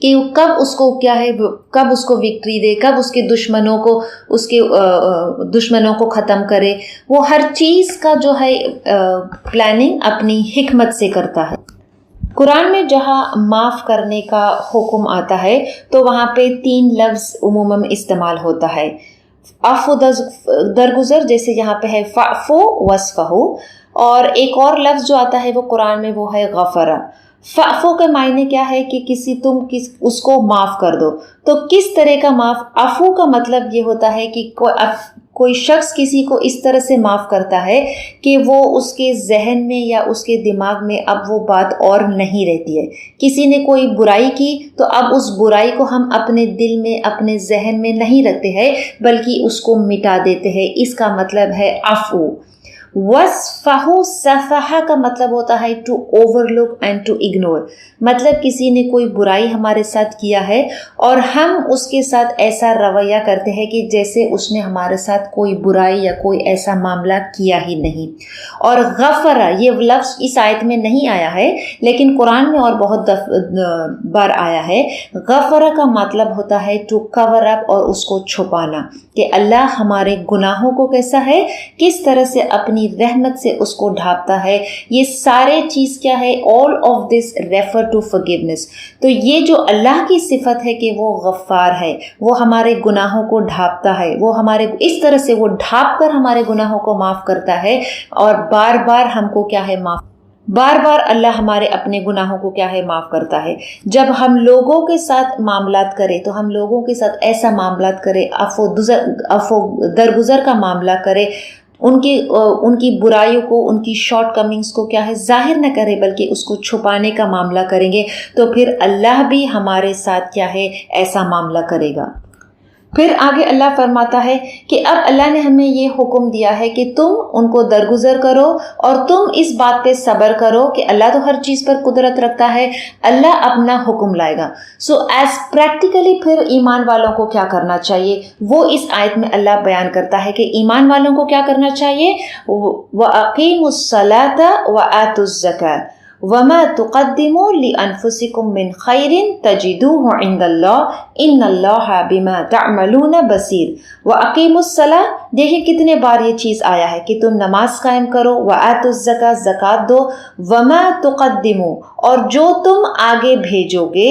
کہ کب اس کو کیا ہے، کب اس کو وکٹری دے، کب اس کے دشمنوں کو ختم کرے۔ وہ ہر چیز کا جو ہے پلاننگ اپنی حکمت سے کرتا ہے۔ قرآن میں جہاں معاف کرنے کا حکم آتا ہے تو وہاں پہ 3 لفظ عموماً استعمال ہوتا ہے۔ عفو درگزر، جیسے یہاں پہ ہے فاعفو واصفحو، اور ایک اور لفظ جو آتا ہے وہ قرآن میں وہ ہے غفرہ۔ فاعفو کے معنی کیا ہے کہ اس کو معاف کر دو۔ تو کس طرح کا معاف؟ عفو کا مطلب یہ ہوتا ہے کہ کوئی شخص کسی کو اس طرح سے معاف کرتا ہے کہ وہ اس کے ذہن میں یا اس کے دماغ میں اب وہ بات اور نہیں رہتی ہے. کسی نے کوئی برائی کی تو اب اس برائی کو ہم اپنے دل میں اپنے ذہن میں نہیں رکھتے ہیں بلکہ اس کو مٹا دیتے ہیں. اس کا مطلب ہے عفو. وصفہ صفحہ کا مطلب ہوتا ہے to overlook and to ignore. مطلب کسی نے کوئی برائی ہمارے ساتھ کیا ہے اور ہم اس کے ساتھ ایسا رویہ کرتے ہیں کہ جیسے اس نے ہمارے ساتھ کوئی برائی یا کوئی ایسا معاملہ کیا ہی نہیں. اور غفرہ یہ لفظ اس آیت میں نہیں آیا ہے لیکن قرآن میں اور بہت بار آیا ہے. غفرہ کا مطلب ہوتا ہے ٹو کور اپ اور اس کو چھپانا, کہ اللہ ہمارے گناہوں کو کیسا ہے, کس طرح سے اپنی رحمت سے اس کو ڈھانپتا ہے. یہ سارے چیز کیا ہے, all of this refer to forgiveness. تو یہ جو اللہ کی صفت ہے کہ وہ غفار ہے, وہ ہمارے گناہوں کو ڈھانپتا ہے, وہ ہمارے اس طرح سے وہ ڈھانپ کر ہمارے گناہوں کو معاف کرتا ہے اور بار بار ہم کو کیا ہے معاف, بار بار اللہ ہمارے اپنے گناہوں کو کیا ہے معاف کرتا ہے. جب ہم لوگوں کے ساتھ معاملات کریں تو ہم لوگوں کے ساتھ ایسا معاملات کریں, عفو درگزر کا معاملہ کریں, ان کی برائیوں کو, ان کی شارٹ کمنگز کو کیا ہے ظاہر نہ کرے بلکہ اس کو چھپانے کا معاملہ کریں گے تو پھر اللہ بھی ہمارے ساتھ کیا ہے ایسا معاملہ کرے گا. پھر آگے اللہ فرماتا ہے کہ اب اللہ نے ہمیں یہ حکم دیا ہے کہ تم ان کو درگزر کرو اور تم اس بات پہ صبر کرو کہ اللہ تو ہر چیز پر قدرت رکھتا ہے, اللہ اپنا حکم لائے گا. سو ایز پریکٹیکلی پھر ایمان والوں کو کیا کرنا چاہیے وہ اس آیت میں اللہ بیان کرتا ہے کہ ایمان والوں کو کیا کرنا چاہیے. وَأَقِيمُوا الصَّلَاةَ وَآتُوا الزَّكَاةَ وَمَا تُقَدِّمُوا لِأَنفُسِكُم مِّن خَيْرٍ تَجِدُوهُ عِندَ اللَّهِ إِنَّ اللَّهَ بِمَا تَعْمَلُونَ بَصِيرٌ. وَأَقِيمُوا الصَّلَاةَ, دیکھیں کتنے بار یہ چیز آیا ہے کہ تم نماز قائم کرو, وَآتُوا الزَّكَاةَ زکات دو, وَمَا تُقَدِّمُوا اور جو تم آگے بھیجو گے,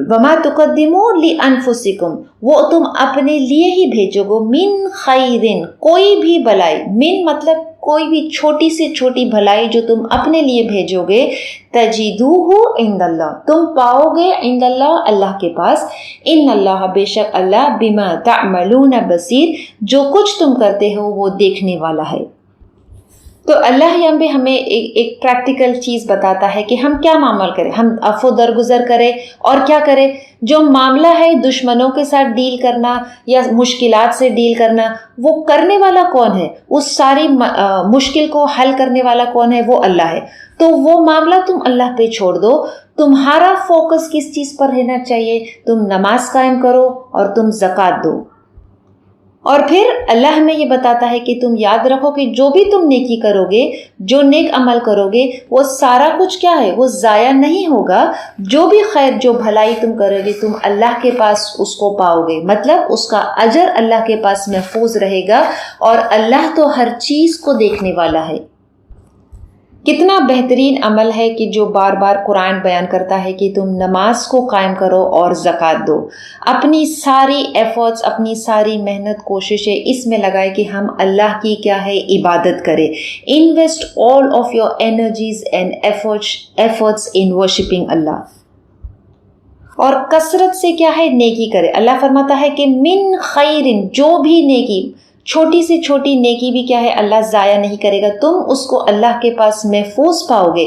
وَمَا تُقَدِّمُوا لِأَنفُسِكُم وہ تم اپنے لیے ہی بھیجو گے, مِن خَيْرٍ کوئی بھی بھلائی, من مطلب کوئی بھی چھوٹی سے چھوٹی بھلائی جو تم اپنے لیے بھیجو گے, تجدوہ عند اللہ تم پاؤ گے, عند اللہ اللہ کے پاس, ان اللہ بے شک اللہ بما تعملون بصیر جو کچھ تم کرتے ہو وہ دیکھنے والا ہے. تو اللہ یہاں پہ ہمیں ایک پریکٹیکل چیز بتاتا ہے کہ ہم کیا معاملہ کریں, ہم عفو درگزر کریں اور کیا کریں. جو معاملہ ہے دشمنوں کے ساتھ ڈیل کرنا یا مشکلات سے ڈیل کرنا, وہ کرنے والا کون ہے, اس ساری مشکل کو حل کرنے والا کون ہے, وہ اللہ ہے. تو وہ معاملہ تم اللہ پہ چھوڑ دو. تمہارا فوکس کس چیز پر رہنا چاہیے, تم نماز قائم کرو اور تم زکات دو. اور پھر اللہ ہمیں یہ بتاتا ہے کہ تم یاد رکھو کہ جو بھی تم نیکی کرو گے, جو نیک عمل کرو گے, وہ سارا کچھ کیا ہے وہ ضائع نہیں ہوگا. جو بھی خیر جو بھلائی تم کرو گے تم اللہ کے پاس اس کو پاؤ گے, مطلب اس کا اجر اللہ کے پاس محفوظ رہے گا اور اللہ تو ہر چیز کو دیکھنے والا ہے. کتنا بہترین عمل ہے کہ جو بار بار قرآن بیان کرتا ہے کہ تم نماز کو قائم کرو اور زکات دو. اپنی ساری ایفرٹس, اپنی ساری محنت کوششیں اس میں لگائے کہ ہم اللہ کی کیا ہے عبادت کرے. Invest all of your energies and efforts in worshipping Allah. اور کثرت سے کیا ہے نیکی کرے. اللہ فرماتا ہے کہ من خیرن جو بھی نیکی, چھوٹی سے چھوٹی نیکی بھی کیا ہے اللہ ضائع نہیں کرے گا, تم اس کو اللہ کے پاس محفوظ پاؤ گے.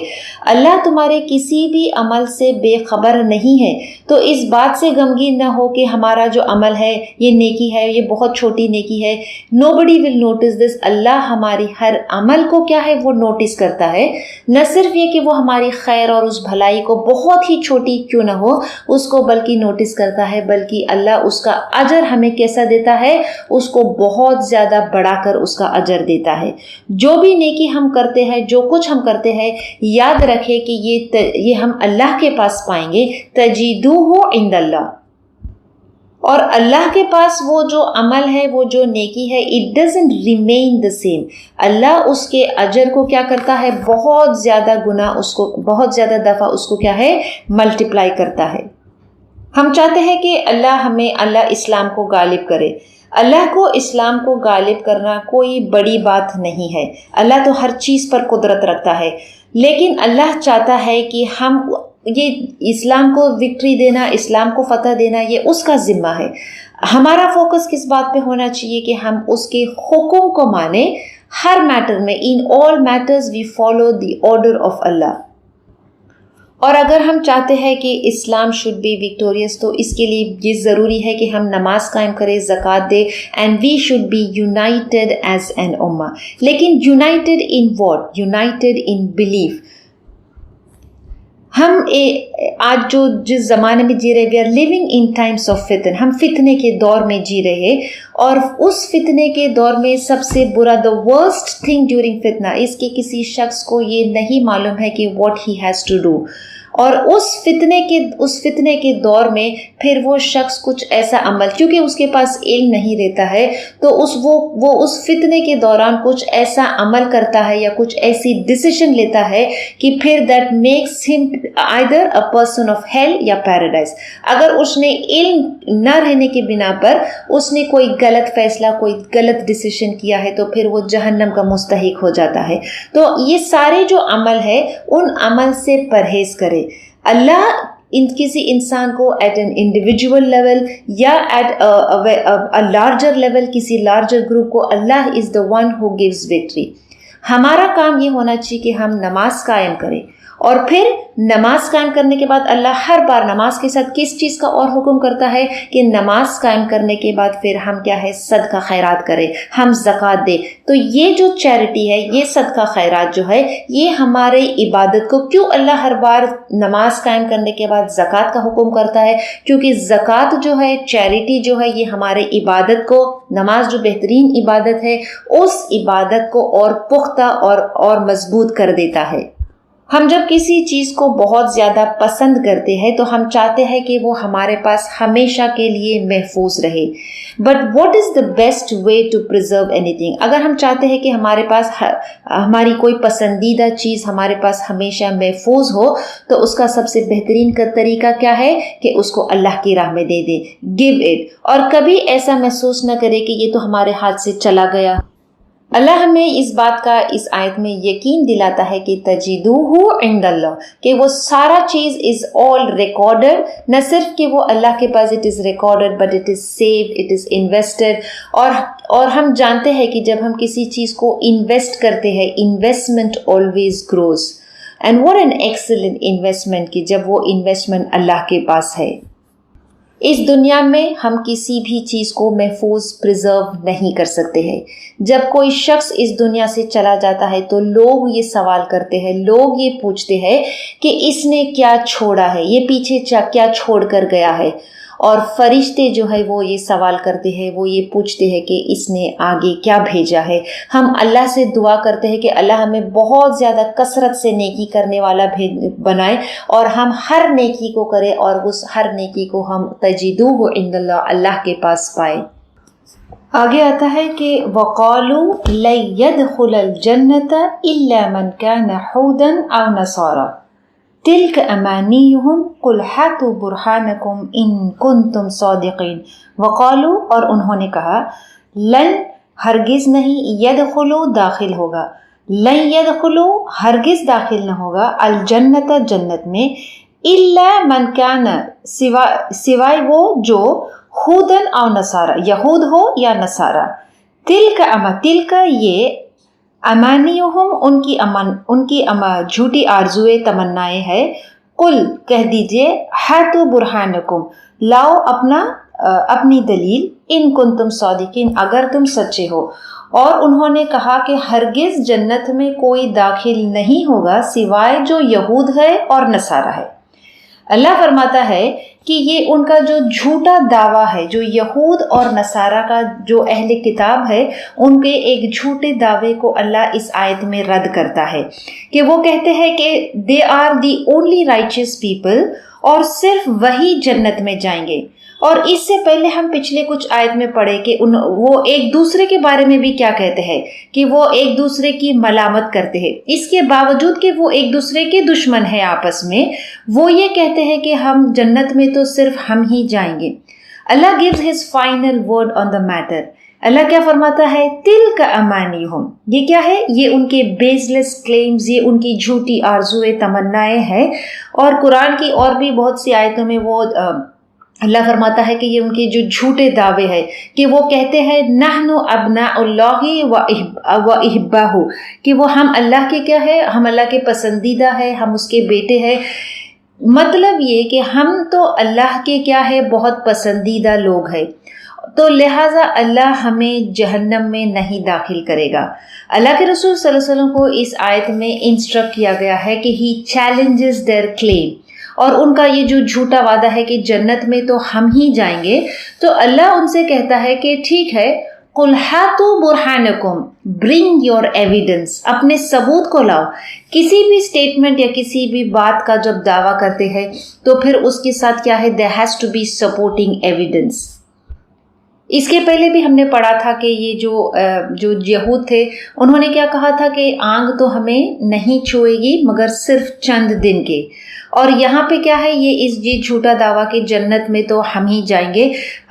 اللہ تمہارے کسی بھی عمل سے بے خبر نہیں ہے. تو اس بات سے غمگین نہ ہو کہ ہمارا جو عمل ہے یہ نیکی ہے, یہ بہت چھوٹی نیکی ہے. nobody will notice this. اللہ ہماری ہر عمل کو کیا ہے وہ نوٹس کرتا ہے. نہ صرف یہ کہ وہ ہماری خیر اور اس بھلائی کو بہت ہی چھوٹی کیوں نہ ہو اس کو بلکہ نوٹس کرتا ہے, بلکہ اللہ اس کا اجر ہمیں کیسا دیتا ہے, اس کو بہت زیادہ بڑھا کر اس کا اجر دیتا ہے. جو بھی نیکی ہم کرتے ہیں, جو کچھ ہم کرتے ہیں, یاد رکھے کہ یہ ہم اللہ کے پاس پائیں گے. تجدوہ عند اللہ, اور اللہ کے پاس وہ جو عمل ہے وہ جو نیکی ہے it doesn't remain the same. اللہ اس کے اجر کو کیا کرتا ہے بہت زیادہ گنا, اس کو بہت زیادہ دفعہ اس کو کیا ہے ملٹیپلائی کرتا ہے. ہم چاہتے ہیں کہ اللہ اسلام کو غالب کرے. اللہ کو اسلام کو غالب کرنا کوئی بڑی بات نہیں ہے. اللہ تو ہر چیز پر قدرت رکھتا ہے, لیکن اللہ چاہتا ہے کہ ہم یہ اسلام کو وکٹری دینا، اسلام کو فتح دینا، یہ اس کا ذمہ ہے. ہمارا فوکس کس بات پہ ہونا چاہیے کہ ہم اس کے حکم کو مانیں ہر میٹر میں. In all matters we follow the order of Allah. اور اگر ہم چاہتے ہیں کہ اسلام شوڈ بی وکٹوریس تو اس کے لیے یہ ضروری ہے کہ ہم نماز قائم کریں، زکوٰۃ دیں، and we should be united as an ummah. لیکن united in what? United in belief. ہم آج جس زمانے میں جی رہے، we are living in times of fitan. ہم فتنے کے دور میں جی رہے، اور اس فتنے کے دور میں سب سے برا، دا ورسٹ تھنگ ڈیورنگ فتنہ اس کہ کسی شخص کو یہ نہیں معلوم ہے کہ what he has to do. اور اس فتنے کے دور میں پھر وہ شخص کچھ ایسا عمل، کیونکہ اس کے پاس علم نہیں رہتا ہے، تو وہ اس فتنے کے دوران کچھ ایسا عمل کرتا ہے یا کچھ ایسی ڈیسیشن لیتا ہے کہ پھر that makes him either a person of hell یا پیراڈائز. اگر اس نے علم نہ رہنے کی بنا پر اس نے کوئی غلط فیصلہ، کوئی غلط ڈیسیشن کیا ہے، تو پھر وہ جہنم کا مستحق ہو جاتا ہے. تو یہ سارے جو عمل ہے ان عمل سے پرہیز کرے. اللہ کسی انسان کو ایٹ این انڈیویجول لیول یا ایٹ اے لارجر لیول، کسی لارجر گروپ کو، Allah is the one who gives victory. ہمارا کام یہ ہونا چاہیے کہ ہم نماز قائم کریں، اور پھر نماز قائم کرنے کے بعد اللہ ہر بار نماز کے ساتھ کس چیز کا اور حکم کرتا ہے کہ نماز قائم کرنے کے بعد پھر ہم کیا ہے، صدقہ خیرات کریں، ہم زکوٰۃ دیں. تو یہ جو چیریٹی ہے، یہ صدقہ خیرات جو ہے، یہ ہمارے عبادت کو، کیوں اللہ ہر بار نماز قائم کرنے کے بعد زکوٰۃ کا حکم کرتا ہے؟ کیونکہ زکوٰۃ جو ہے، چیریٹی جو ہے، یہ ہمارے عبادت کو، نماز جو بہترین عبادت ہے، اس عبادت کو اور پختہ اور مضبوط کر دیتا ہے. ہم جب کسی چیز کو بہت زیادہ پسند کرتے ہیں تو ہم چاہتے ہیں کہ وہ ہمارے پاس ہمیشہ کے لیے محفوظ رہے. But what is the best way to preserve اینی تھنگ؟ اگر ہم چاہتے ہیں کہ ہمارے پاس ہماری کوئی پسندیدہ چیز ہمارے پاس ہمیشہ محفوظ ہو، تو اس کا سب سے بہترین کا طریقہ کیا ہے کہ اس کو اللہ کی راہ میں دے دیں، گیو اٹ. اور کبھی ایسا محسوس نہ کرے کہ یہ تو ہمارے ہاتھ سے چلا گیا. اللہ ہمیں اس بات کا اس آیت میں یقین دلاتا ہے کہ تجدوہ عند اللہ، کہ وہ سارا چیز از آل ریکارڈڈ. نہ صرف کہ وہ اللہ کے پاس it is recorded, but it is saved, it is invested. اور ہم جانتے ہیں کہ جب ہم کسی چیز کو انویسٹ کرتے ہیں، investment always grows. And what an excellent investment کہ جب وہ انویسٹمنٹ اللہ کے پاس ہے. اس دنیا میں ہم کسی بھی چیز کو محفوظ پریزرو نہیں کر سکتے ہیں. جب کوئی شخص اس دنیا سے چلا جاتا ہے تو لوگ یہ سوال کرتے ہیں، لوگ یہ پوچھتے ہیں کہ اس نے کیا چھوڑا ہے، یہ پیچھے کیا چھوڑ کر گیا ہے. اور فرشتے جو ہے وہ یہ سوال کرتے ہیں، وہ یہ پوچھتے ہیں کہ اس نے آگے کیا بھیجا ہے. ہم اللہ سے دعا کرتے ہیں کہ اللہ ہمیں بہت زیادہ کثرت سے نیکی کرنے والا بنائے، اور ہم ہر نیکی کو کریں، اور اس ہر نیکی کو ہم تجدوہ عند اللہ، اللہ کے پاس پائے. آگے آتا ہے کہ وَقَالُوا لَن يَدْخُلَ الْجَنَّةَ إِلَّا مَنْ كَانَ هُودًا أَوْ نَصَارَىٰ تِلْكَ أَمَانِيُّهُمْ قُلْ هَاتُوا بُرْهَانَكُمْ إِن كُنتُمْ صَادِقِينَ. وَقَالُوا، اور انہوں نے کہا، لن ہرگز نہیں، يدخلوا داخل ہوگا، لن يدخلوا ہرگز داخل نہ ہوگا، الجنت جنت میں، إِلَّا مَنْ كَانَ سوائے وہ جو ہودن او نصارہ یہود ہو یا نصارہ. تلک یہ امانیہم ان کی جھوٹی آرزویں تمنائیں ہے. قل کہہ دیجئے، ہاتوا برہانکم، لاؤ اپنی دلیل، ان کنتم صادقین اگر تم سچے ہو. اور انہوں نے کہا کہ ہرگز جنت میں کوئی داخل نہیں ہوگا سوائے جو یہود ہے اور نصارہ ہے. اللہ فرماتا ہے کہ یہ ان کا جو جھوٹا دعویٰ ہے، جو یہود اور نصارہ کا جو اہل کتاب ہے، ان کے ایک جھوٹے دعوے کو اللہ اس آیت میں رد کرتا ہے کہ وہ کہتے ہیں کہ they are the only riches people, اور صرف وہی جنت میں جائیں گے. اور اس سے پہلے ہم پچھلے کچھ آیت میں پڑھے کہ وہ ایک دوسرے کے بارے میں بھی کیا کہتے ہیں کہ وہ ایک دوسرے کی ملامت کرتے ہیں. اس کے باوجود کہ وہ ایک دوسرے کے دشمن ہیں آپس میں، وہ یہ کہتے ہیں کہ ہم جنت میں تو صرف ہم ہی جائیں گے. اللہ gives his final word on the matter. اللہ کیا فرماتا ہے؟ تل کا امانی ہم، یہ کیا ہے؟ یہ ان کے بیس لیس کلیمز، یہ ان کی جھوٹی آرزویں، تمنائیں ہیں. اور قرآن کی اور بھی بہت سی آیتوں میں وہ اللہ فرماتا ہے کہ یہ ان کے جو جھوٹے دعوے ہیں کہ وہ کہتے ہیں نحن ابناء اللہ و احباہ، کہ وہ ہم اللہ کے کیا ہے؟ ہم اللہ کے پسندیدہ ہے، ہم اس کے بیٹے ہیں. مطلب یہ کہ ہم تو اللہ کے کیا ہے؟ بہت پسندیدہ لوگ ہیں، تو لہٰذا اللہ ہمیں جہنم میں نہیں داخل کرے گا. اللہ کے رسول صلی اللہ علیہ وسلم کو اس آیت میں انسٹرکٹ کیا گیا ہے کہ ہی چیلنجز دیئر کلیم، اور ان کا یہ جو جھوٹا وعدہ ہے کہ جنت میں تو ہم ہی جائیں گے، تو اللہ ان سے کہتا ہے کہ ٹھیک ہے، قُلْ هَاتُوا بُرْهَانَكُمْ، bring your evidence، اپنے ثبوت کو لاؤ. کسی بھی اسٹیٹمنٹ یا کسی بھی بات کا جب دعویٰ کرتے ہیں تو پھر اس کے ساتھ کیا ہے؟ there has to be supporting evidence. اس کے پہلے بھی ہم نے پڑھا تھا کہ یہ جو یہود تھے انہوں نے کیا کہا تھا کہ آنگ تو ہمیں نہیں چھوئے گی مگر صرف چند دن کے. اور یہاں پہ کیا ہے؟ یہ جھوٹا دعویٰ کہ جنت میں تو ہم ہی جائیں گے.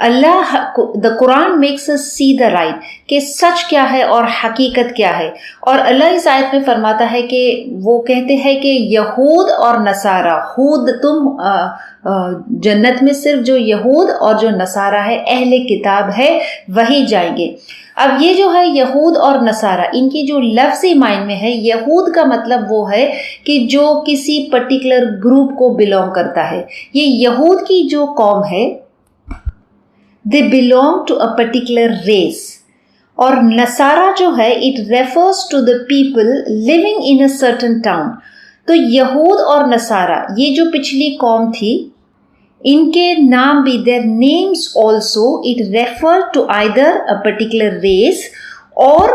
اللہ the Quran makes us see the right، کہ سچ کیا ہے اور حقیقت کیا ہے. اور اللہ اس آیت میں فرماتا ہے کہ وہ کہتے ہیں کہ یہود اور نصارہ، خود تم جنت میں صرف جو یہود اور جو نصارہ ہے، اہل کتاب ہے، وہی جائیں گے. اب یہ جو ہے یہود اور نصارہ، ان کی جو لفظی معنی میں ہے، یہود کا مطلب وہ ہے کہ جو کسی پرٹیکولر گروپ کو بلونگ کرتا ہے. یہ یہود کی جو قوم ہے they belong to a particular race. اور نصارہ جو ہے it refers to the people living in a certain town. تو یہود اور نصارہ یہ جو پچھلی قوم تھی، ان کے نام بھی their names also it refer to either a particular race or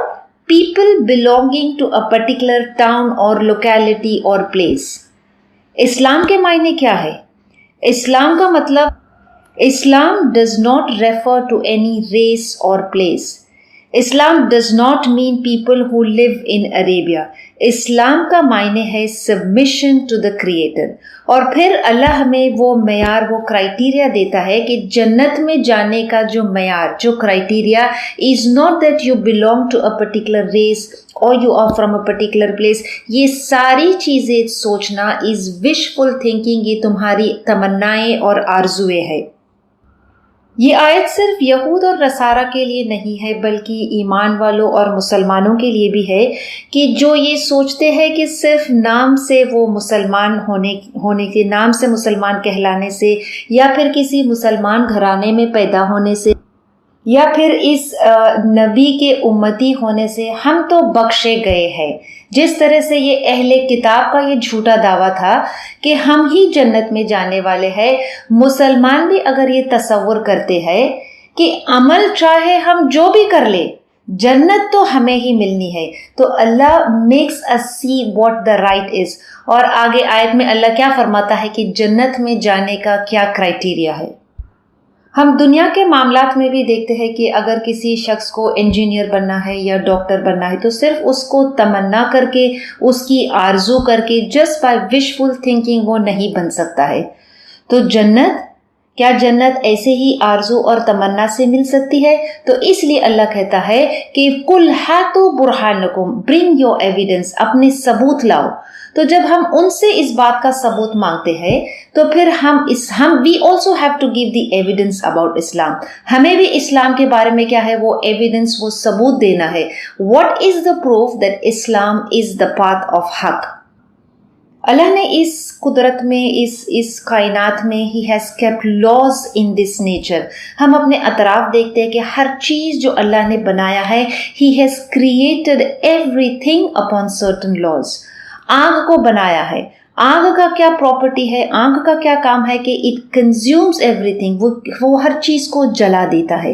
people belonging to a particular town or locality or place. اسلام کے معنی کیا ہے؟ اسلام کا مطلب اسلام does not refer to any race or place. Islam does not mean people who live in Arabia. اسلام کا معنی ہے submission to the Creator. اور پھر اللہ ہمیں وہ معیار، وہ کرائٹیریا دیتا ہے کہ جنت میں جانے کا جو معیار، جو criteria is not that you belong to a particular race or you are from a particular place. یہ ساری چیزیں سوچنا is wishful thinking، یہ تمہاری تمنائیں اور آرزویں ہے. یہ آیت صرف یہود اور نصارہ کے لیے نہیں ہے بلکہ ایمان والوں اور مسلمانوں کے لیے بھی ہے کہ جو یہ سوچتے ہیں کہ صرف نام سے وہ مسلمان ہونے کے نام سے مسلمان کہلانے سے، یا پھر کسی مسلمان گھرانے میں پیدا ہونے سے، یا پھر اس نبی کے امتی ہونے سے ہم تو بخشے گئے ہیں. جس طرح سے یہ اہل کتاب کا یہ جھوٹا دعویٰ تھا کہ ہم ہی جنت میں جانے والے ہیں، مسلمان بھی اگر یہ تصور کرتے ہیں کہ عمل چاہے ہم جو بھی کر لیں جنت تو ہمیں ہی ملنی ہے، تو اللہ Max us see what the right is. اور آگے آیت میں اللہ کیا فرماتا ہے کہ جنت میں جانے کا کیا کرائٹیریا ہے. ہم دنیا کے معاملات میں بھی دیکھتے ہیں کہ اگر کسی شخص کو انجینئر بننا ہے یا ڈاکٹر بننا ہے تو صرف اس کو تمنا کر کے، اس کی آرزو کر کے، جسٹ بائی وشفل تھنکنگ وہ نہیں بن سکتا ہے. تو کیا جنت ایسے ہی آرزو اور تمنا سے مل سکتی ہے؟ تو اس لیے اللہ کہتا ہے کہ قُلْ هَاتُوا بُرْهَانَكُمْ، bring your evidence، اپنے ثبوت لاؤ. تو جب ہم ان سے اس بات کا ثبوت مانگتے ہیں تو پھر ہم we also have to give the evidence about Islam. ہمیں بھی اسلام کے بارے میں کیا ہے؟ وہ ایویڈنس، وہ ثبوت دینا ہے. What is the proof that Islam is the path of حق؟ اللہ نے اس قدرت میں، اس کائنات میں He has kept laws in this nature. ہم اپنے اطراف دیکھتے ہیں کہ ہر چیز جو اللہ نے بنایا ہے He has created everything upon certain laws. آنکھ کو بنایا ہے. آنکھ کا کیا پراپرٹی ہے؟ آنکھ کا کیا کام ہے کہ اٹ کنزیومز ایوری تھنگ، وہ ہر چیز کو جلا دیتا ہے.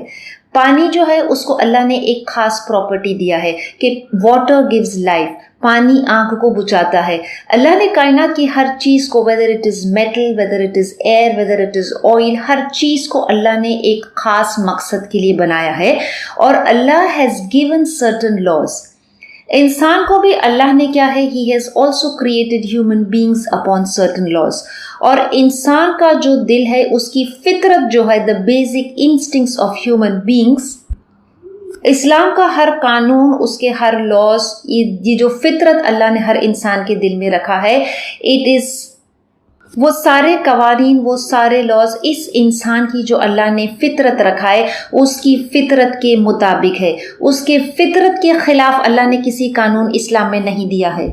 پانی جو ہے اس کو اللہ نے ایک خاص پراپرٹی دیا ہے کہ واٹر گیوز لائف، پانی آنکھ کو بچاتا ہے. اللہ نے کائنات کی ہر چیز کو، whether it is metal, whether it is air, whether it is oil، ہر چیز کو اللہ نے ایک خاص مقصد کے لیے بنایا ہے. اور اللہ has given certain laws. انسان کو بھی اللہ نے کیا ہے؟ He has also created human beings upon certain laws. اور انسان کا جو دل ہے، اس کی فطرت جو ہے، the basic instincts of human beings، اسلام کا ہر قانون، اس کے ہر لاز، یہ جو فطرت اللہ نے ہر انسان کے دل میں رکھا ہے، وہ سارے قوانین، وہ سارے لاز اس انسان کی جو اللہ نے فطرت رکھا ہے اس کی فطرت کے مطابق ہے. اس کے فطرت کے خلاف اللہ نے کسی قانون اسلام میں نہیں دیا ہے.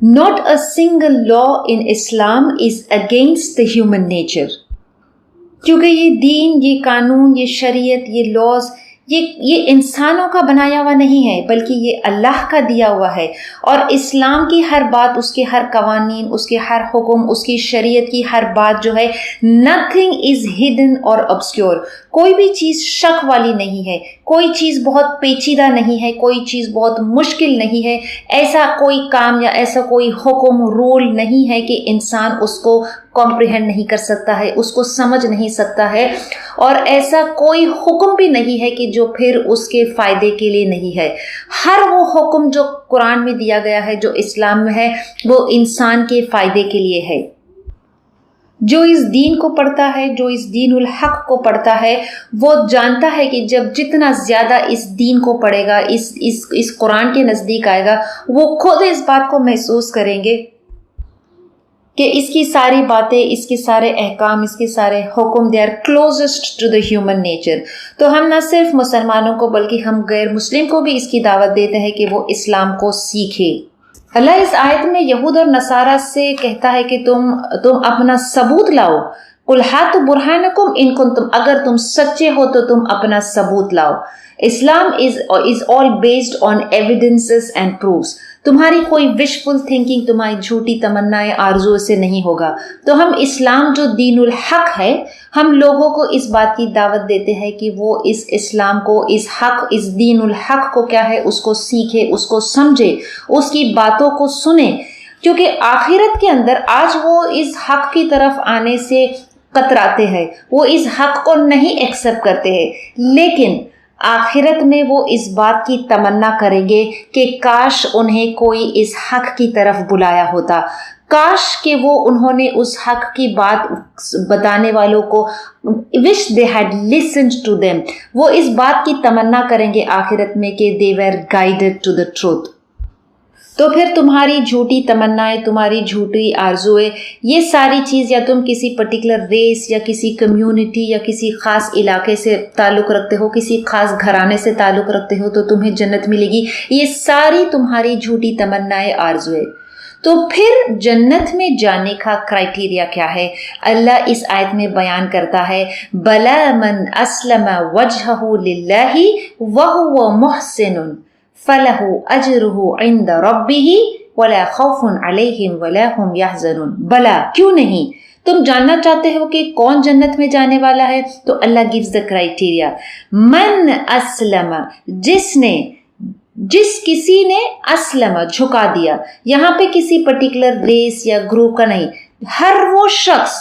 Not a single law in Islam is against the human nature. کیونکہ یہ دین، یہ قانون، یہ شریعت، یہ لاز، یہ انسانوں کا بنایا ہوا نہیں ہے، بلکہ یہ اللہ کا دیا ہوا ہے. اور اسلام کی ہر بات، اس کے ہر قوانین، اس کے ہر حکم، اس کی شریعت کی ہر بات جو ہے، nothing is hidden or obscure. کوئی بھی چیز شک والی نہیں ہے، کوئی چیز بہت پیچیدہ نہیں ہے، کوئی چیز بہت مشکل نہیں ہے. ایسا کوئی کام یا ایسا کوئی حکم، رول نہیں ہے کہ انسان اس کو کمپریہنڈ نہیں کر سکتا ہے، اس کو سمجھ نہیں سکتا ہے. اور ایسا کوئی حکم بھی نہیں ہے کہ جو پھر اس کے فائدے کے لیے نہیں ہے. ہر وہ حکم جو قرآن میں دیا گیا ہے، جو اسلام میں ہے، وہ انسان کے فائدے کے لیے ہے. جو اس دین کو پڑھتا ہے، جو اس دین الحق کو پڑھتا ہے، وہ جانتا ہے کہ جتنا زیادہ اس دین کو پڑھے گا، اس قرآن کے نزدیک آئے گا، وہ خود اس بات کو محسوس کریں گے کہ اس کی ساری باتیں، اس کے سارے احکام، اس کے سارے حکم they are closest to the human nature. تو ہم نہ صرف مسلمانوں کو بلکہ ہم غیر مسلم کو بھی اس کی دعوت دیتے ہیں کہ وہ اسلام کو سیکھے. اللہ اس آیت میں یہود اور نصارہ سے کہتا ہے کہ تم اپنا ثبوت لاؤ. قُلْ هَاتُوا بُرْهَانَكُمْ إِن كُنتُمْ، اگر تم سچے ہو تو تم اپنا ثبوت لاؤ. اسلام is all based on evidences and proofs. تمہاری کوئی وشفل تھنکنگ، تمہاری جھوٹی تمنائیں، آرزو سے نہیں ہوگا. تو ہم اسلام جو دین الحق ہے، ہم لوگوں کو اس بات کی دعوت دیتے ہیں کہ وہ اس اسلام کو، اس دین الحق کو کیا ہے، اس کو سیکھے، اس کو سمجھے، اس کی باتوں کو سنیں. کیونکہ آخرت کے اندر آج وہ اس حق کی طرف آنے سے کتراتے ہیں، وہ اس حق کو نہیں ایکسپٹ کرتے ہیں. لیکن آخرت میں وہ اس بات کی تمنا کریں گے کہ کاش انہیں کوئی اس حق کی طرف بلایا ہوتا، کاش کہ انہوں نے اس حق کی بات بتانے والوں کو wish they had listened to them. وہ اس بات کی تمنا کریں گے آخرت میں کہ they were guided to the truth. تو پھر تمہاری جھوٹی تمنائیں، تمہاری جھوٹی آرزویں، یہ ساری چیز، یا تم کسی پرٹیکولر ریس یا کسی کمیونٹی یا کسی خاص علاقے سے تعلق رکھتے ہو، کسی خاص گھرانے سے تعلق رکھتے ہو تو تمہیں جنت ملے گی، یہ ساری تمہاری جھوٹی تمنائیں، آرزویں. تو پھر جنت میں جانے کا کرائٹیریا کیا ہے؟ اللہ اس آیت میں بیان کرتا ہے، بلا من اسلم وجہہ للہ وہو محسن فَلَهُ أَجْرُهُ عِنْدَ رَبِّهِ وَلَا خَوْفٌ عَلَيْهِمْ وَلَا هُمْ يَحْزَنُونَ. بلا، کیوں نہیں؟ تم جاننا چاہتے ہو کہ کون جنت میں جانے والا ہے؟ تو اللہ gives the criteria. من اسلم، جس کسی نے اسلم، جھکا دیا. یہاں پہ کسی پرٹیکولر ریس یا گروپ کا نہیں، ہر وہ شخص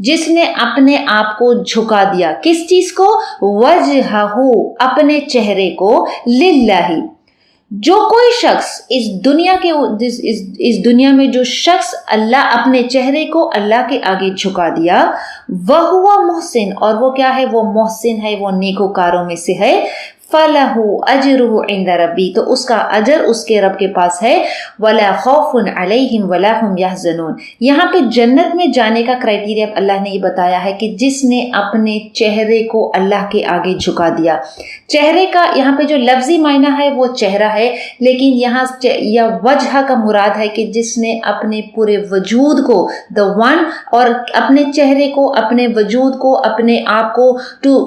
جس نے اپنے آپ کو جھکا دیا. کس چیز کو؟ وجہہ، اپنے چہرے کو، للہ. جو کوئی شخص اس دنیا میں جو شخص اللہ اپنے چہرے کو اللہ کے آگے جھکا دیا، وہ محسن، اور وہ کیا ہے؟ وہ محسن ہے، وہ نیکوکاروں میں سے ہے. فَلَهُ أَجْرُهُ عِنْدَ رَبِّهِ، تو اس کا اجر اس کے رب کے پاس ہے. وَلَا خَوْفٌ عَلَيْهِمْ وَلَا هُمْ يَحْزَنُونَ. یہاں پہ جنت میں جانے کا کرائٹیریا اللہ نے یہ بتایا ہے کہ جس نے اپنے چہرے کو اللہ کے آگے جھکا دیا. چہرے کا یہاں پہ جو لفظی معنی ہے وہ چہرہ ہے، لیکن یہاں یا وجہ کا مراد ہے کہ جس نے اپنے پورے وجود کو، the one، اور اپنے چہرے کو، اپنے وجود کو، اپنے آپ کو to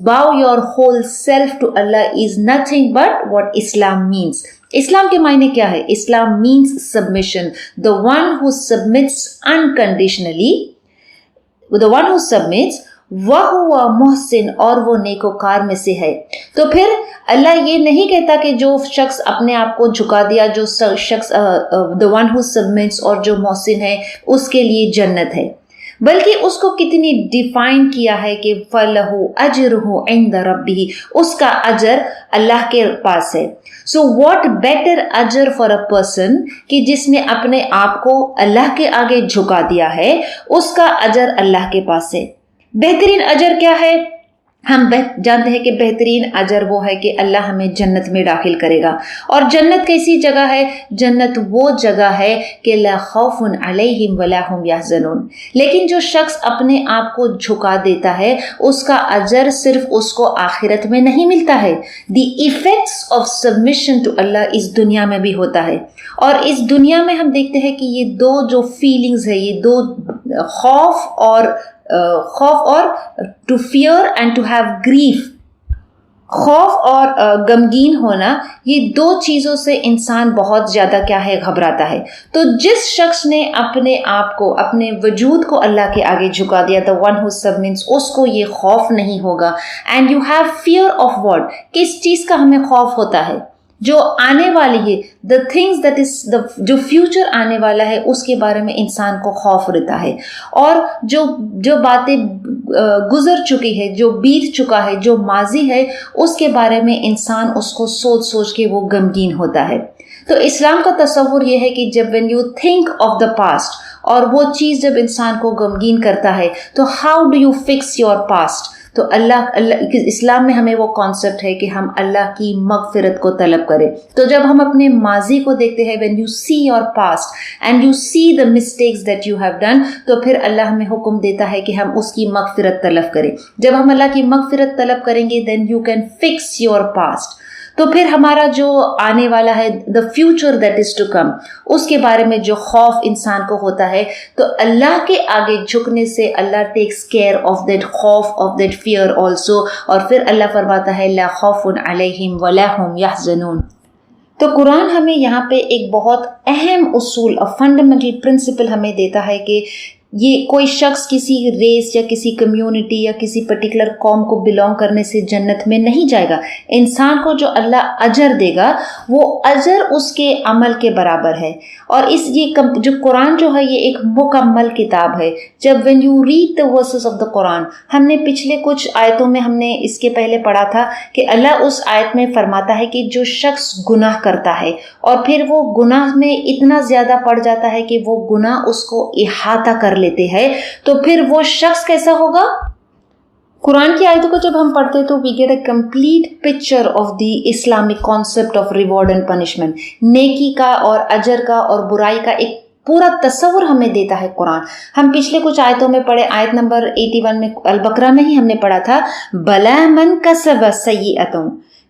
bow your whole self to Allah is nothing but what Islam means. اسلام کے معنی کیا ہے؟ اسلام means submission. The one who submits unconditionally, the one who submits، وَهُوَ محسن، اور وہ نیکوکار میں سے ہے. تو پھر اللہ یہ نہیں کہتا کہ جو شخص اپنے آپ کو جھکا دیا، جو شخص the one who submits اور جو محسن ہے، اس کے لیے جنت ہے، بلکہ اس کو کتنی ڈیفائن کیا ہے کہ فَلَهُ أَجْرُهُ عِنْدَ رَبِّهِ، اس کا اجر اللہ کے پاس ہے. So what better اجر for a person کہ جس نے اپنے آپ کو اللہ کے آگے جھکا دیا ہے، اس کا اجر اللہ کے پاس ہے. بہترین اجر کیا ہے؟ ہم جانتے ہیں کہ بہترین اجر وہ ہے کہ اللہ ہمیں جنت میں داخل کرے گا. اور جنت کیسی جگہ ہے؟ جنت وہ جگہ ہے کہ لا خوف علیہم ولا هم یحزنون. لیکن جو شخص اپنے آپ کو جھکا دیتا ہے اس کا اجر صرف اس کو آخرت میں نہیں ملتا ہے. دی ایفیکٹس آف سبمیشن ٹو اللہ اس دنیا میں بھی ہوتا ہے. اور اس دنیا میں ہم دیکھتے ہیں کہ یہ دو جو فیلنگز ہے، یہ دو خوف اور to fear and to have grief, خوف اور غمگین ہونا، یہ دو چیزوں سے انسان بہت زیادہ کیا ہے، گھبراتا ہے. تو جس شخص نے اپنے آپ کو، اپنے وجود کو اللہ کے آگے جھکا دیا، the one who submits، اس کو یہ خوف نہیں ہوگا. And you have fear of what، کس چیز کا ہمیں خوف ہوتا ہے؟ جو آنے والی ہے، the things that is جو فیوچر آنے والا ہے اس کے بارے میں انسان کو خوف رہتا ہے. اور جو باتیں گزر چکی ہے، جو بیت چکا ہے، جو ماضی ہے، اس کے بارے میں انسان اس کو سوچ سوچ کے وہ غمگین ہوتا ہے. تو اسلام کا تصور یہ ہے کہ جب when you think of the past، اور وہ چیز جب انسان کو غمگین کرتا ہے تو how do you fix your past؟ تو اللہ اسلام میں ہمیں وہ کانسیپٹ ہے کہ ہم اللہ کی مغفرت کو طلب کریں. تو جب ہم اپنے ماضی کو دیکھتے ہیں، when you see your past and you see the mistakes that you have done، تو پھر اللہ ہمیں حکم دیتا ہے کہ ہم اس کی مغفرت طلب کریں. جب ہم اللہ کی مغفرت طلب کریں گے then you can fix your past. تو پھر ہمارا جو آنے والا ہے the future that is to come، اس کے بارے میں جو خوف انسان کو ہوتا ہے، تو اللہ کے آگے جھکنے سے اللہ takes care of that خوف of that fear also. اور پھر اللہ فرماتا ہے لا خوف علیہم ولا هم یحزنون. تو قرآن ہمیں یہاں پہ ایک بہت اہم اصول اور فنڈامنٹل پرنسپل ہمیں دیتا ہے کہ یہ کوئی شخص کسی ریس یا کسی کمیونٹی یا کسی پرٹیکولر قوم کو بلونگ کرنے سے جنت میں نہیں جائے گا. انسان کو جو اللہ اجر دے گا وہ اجر اس کے عمل کے برابر ہے. اور یہ جو قرآن جو ہے یہ ایک مکمل کتاب ہے. جب when you read the verses of the قرآن، ہم نے پچھلے کچھ آیتوں میں ہم نے اس کے پہلے پڑھا تھا کہ اللہ اس آیت میں فرماتا ہے کہ جو شخص گناہ کرتا ہے اور پھر وہ گناہ میں اتنا زیادہ پڑ جاتا ہے کہ وہ گناہ اس کو احاطہ کر لیتے ہیں، تو پھر وہ شخص کیسا ہوگا؟ قرآن کی آیتوں کو جب ہم پڑھتے تو we get a complete picture of the Islamic concept of reward and punishment. نیکی کا اور اجر کا اور برائی کا ایک پورا تصور ہمیں دیتا ہے قرآن. ہم پچھلے کچھ آیتوں میں پڑھے، آیت نمبر 81 میں البقرہ میں ہی ہم نے پڑھا تھا بلا من کسب سیئۃ،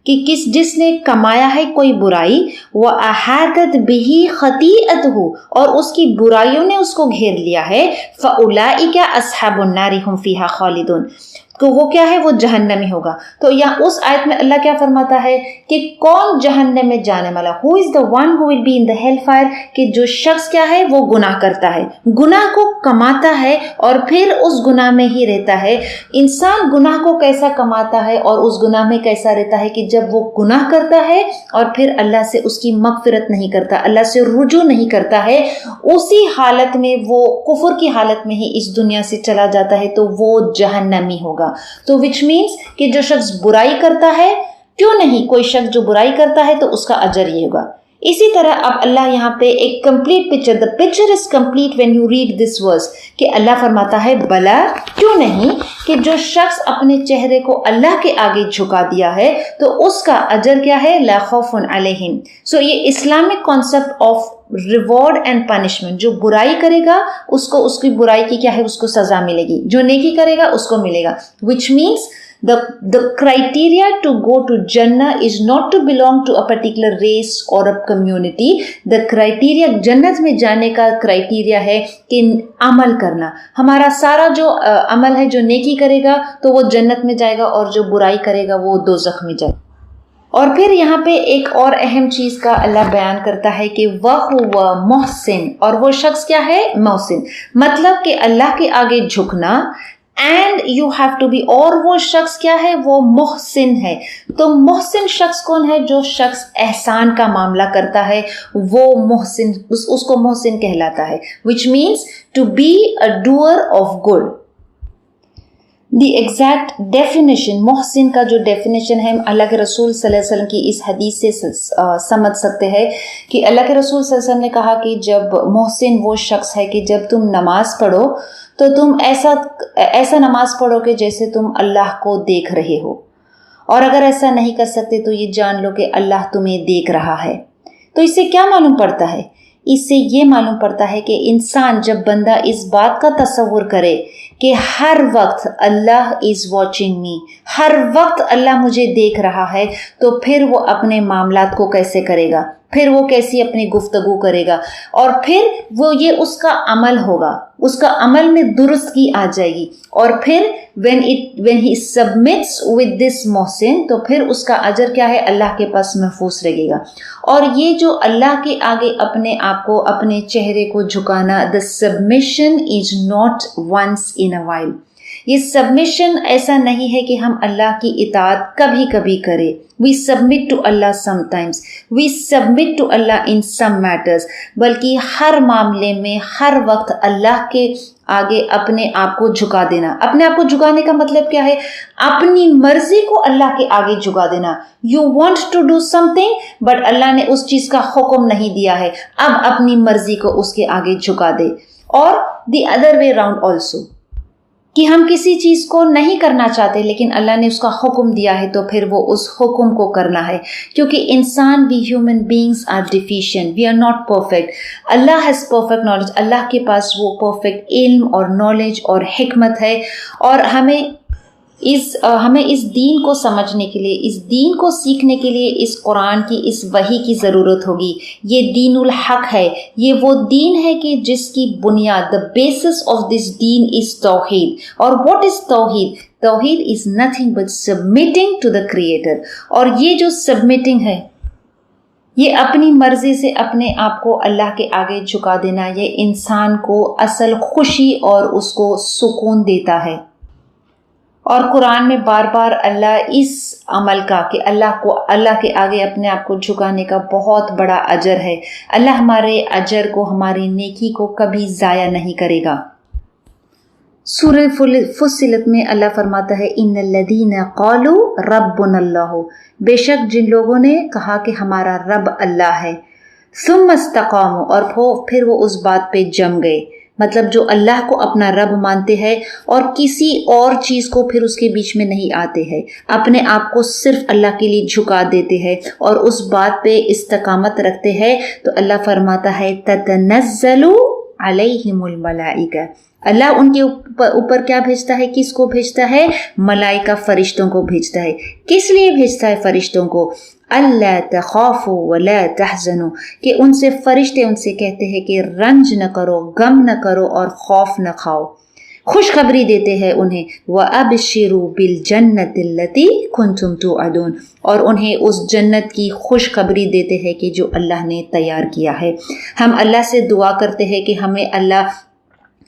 کہ جس نے کمایا ہے کوئی برائی، وَأَحَاطَتْ بِهِ خَطِيئَتُهُ، اور اس کی برائیوں نے اس کو گھیر لیا ہے، فَأُولَئِكَ أَصْحَابُ النَّارِ هُمْ فِيهَا خَالِدُونَ، تو وہ کیا ہے؟ وہ جہنمی ہوگا. تو یہاں اس آیت میں اللہ کیا فرماتا ہے کہ کون جہنم میں جانے والا، who is the one who will be in the hellfire، کہ جو شخص کیا ہے وہ گناہ کرتا ہے، گناہ کو کماتا ہے اور پھر اس گناہ میں ہی رہتا ہے. انسان گناہ کو کیسا کماتا ہے اور اس گناہ میں کیسا رہتا ہے کہ جب وہ گناہ کرتا ہے اور پھر اللہ سے اس کی مغفرت نہیں کرتا، اللہ سے رجوع نہیں کرتا ہے، اسی حالت میں وہ کفر کی حالت میں ہی اس دنیا سے چلا جاتا ہے، تو وہ جہنمی ہوگا. تو which means کہ جو شخص برائی کرتا ہے، کیوں نہیں، کوئی شخص جو برائی کرتا ہے تو اس کا اجر یہ ہوگا. اسی طرح اب اللہ یہاں پہ ایک complete picture, the picture is complete when you read this verse، کہ اللہ فرماتا ہے بلا، کیوں نہیں، کہ جو شخص اپنے چہرے کو اللہ کے آگے جھکا دیا ہے تو اس کا اجر کیا ہے؟ لا خوف علیہم. سو یہ Islamic concept of reward and punishment, جو برائی کرے گا اس کو اس کی برائی کی کیا ہے، اس کو سزا ملے گی، جو نیکی کرے گا اس کو ملے گا. which means the criteria to go to Jannah is not to belong to a particular race or a community. The criteria جنت میں جانے کا criteria ہے کہ عمل کرنا. ہمارا سارا جو عمل ہے، جو نیکی کرے گا تو وہ جنت میں جائے گا، اور جو برائی کرے گا وہ دوزخ میں جائے گا. اور پھر یہاں پہ ایک اور اہم چیز کا اللہ بیان کرتا ہے کہ وَهُوَ مُحْسِن، اور وہ شخص کیا ہے؟ محسن. مطلب کہ اللہ کے آگے جھکنا and you have to be, اور وہ شخص کیا ہے؟ وہ محسن ہے. تو محسن شخص کون ہے؟ جو شخص احسان کا معاملہ کرتا ہے وہ محسن، اس کو محسن کہلاتا ہے. which means to be a doer of good. The exact definition محسن کا جو ڈیفینیشن ہے اللہ کے رسول صلی اللہ علیہ وسلم کی اس حدیث سے سمجھ سکتے ہیں کہ اللہ کے رسول صلی اللہ علیہ وسلم نے کہا کہ جب محسن وہ شخص ہے کہ جب تم نماز پڑھو تو تم ایسا نماز پڑھو کہ جیسے تم اللہ کو دیکھ رہے ہو، اور اگر ایسا نہیں کر سکتے تو یہ جان لو کہ اللہ تمہیں دیکھ رہا ہے۔ تو اس سے کیا معلوم پڑتا ہے؟ اس سے یہ معلوم پڑتا ہے کہ انسان جب بندہ اس بات کا تصور کرے کہ ہر وقت اللہ از واچنگ می، ہر وقت اللہ مجھے دیکھ رہا ہے، تو پھر وہ اپنے معاملات کو کیسے کرے گا، پھر وہ کیسی اپنی گفتگو کرے گا، اور پھر وہ یہ اس کا عمل ہوگا، اس کا عمل میں درستگی آ جائے گی، اور پھر when he submits with this محسن تو پھر اس کا اجر کیا ہے؟ اللہ کے پاس محفوظ رہے گا۔ اور یہ جو اللہ کے آگے اپنے آپ کو، اپنے چہرے کو جھکانا، the submission is not once in a while، یہ سبمیشن ایسا نہیں ہے کہ ہم اللہ کی اطاعت کبھی کبھی کریں۔ We submit to Allah sometimes, we submit to Allah in some matters، بلکہ ہر معاملے میں ہر وقت اللہ کے آگے اپنے آپ کو جھکا دینا۔ اپنے آپ کو جھکانے کا مطلب کیا ہے؟ اپنی مرضی کو اللہ کے آگے جھکا دینا۔ You want to do something but اللہ نے اس چیز کا حکم نہیں دیا ہے، اب اپنی مرضی کو اس کے آگے جھکا دے۔ اور the other way around also، کہ ہم کسی چیز کو نہیں کرنا چاہتے لیکن اللہ نے اس کا حکم دیا ہے تو پھر وہ اس حکم کو کرنا ہے، کیونکہ انسان بھی human beings are deficient, we are not perfect. Allah has perfect knowledge, Allah کے پاس وہ پرفیکٹ علم اور نالج اور حکمت ہے، اور ہمیں اس دین کو سمجھنے کے لیے، اس دین کو سیکھنے کے لیے اس قرآن کی، اس وحی کی ضرورت ہوگی۔ یہ دین الحق ہے، یہ وہ دین ہے کہ جس کی بنیاد، the basis of this then is توحید۔ اور what is توحید؟ توحید is nothing but submitting to the creator۔ اور یہ جو submitting ہے، یہ اپنی مرضی سے اپنے آپ کو اللہ کے آگے جھکا دینا، یہ انسان کو اصل خوشی اور اس کو سکون دیتا ہے۔ اور قرآن میں بار بار اللہ اس عمل کا، کہ اللہ کے آگے اپنے آپ کو جھکانے کا بہت بڑا اجر ہے۔ اللہ ہمارے اجر کو، ہماری نیکی کو کبھی ضائع نہیں کرے گا۔ سورہ فصلت میں اللہ فرماتا ہے ان الذین قالوا ربنا اللہ، بے شک جن لوگوں نے کہا کہ ہمارا رب اللہ ہے، ثم استقاموا، اور پھر وہ اس بات پہ جم گئے، مطلب جو اللہ کو اپنا رب مانتے ہیں اور کسی اور چیز کو پھر اس کے بیچ میں نہیں آتے ہیں، اپنے آپ کو صرف اللہ کے لیے جھکا دیتے ہیں اور اس بات پہ استقامت رکھتے ہیں، تو اللہ فرماتا ہے تتنزل علیہم الملائکہ، اللہ ان کے اوپر کیا بھیجتا ہے؟ کس کو بھیجتا ہے؟ ملائکہ، فرشتوں کو بھیجتا ہے۔ کس لیے بھیجتا ہے فرشتوں کو؟ اللہ تخافوا ولا تحزنوا، کہ ان سے فرشتے ان سے کہتے ہیں کہ رنج نہ کرو، غم نہ کرو اور خوف نہ کھاؤ، خوشخبری دیتے ہیں انہیں، وَأَبْشِرُوا بِالْجَنَّةِ الَّتِي كُنْتُمْ تُوعَدُونَ، اور انہیں اس جنت کی خوشخبری دیتے ہیں کہ جو اللہ نے تیار کیا ہے۔ ہم اللہ سے دعا کرتے ہیں کہ ہمیں اللہ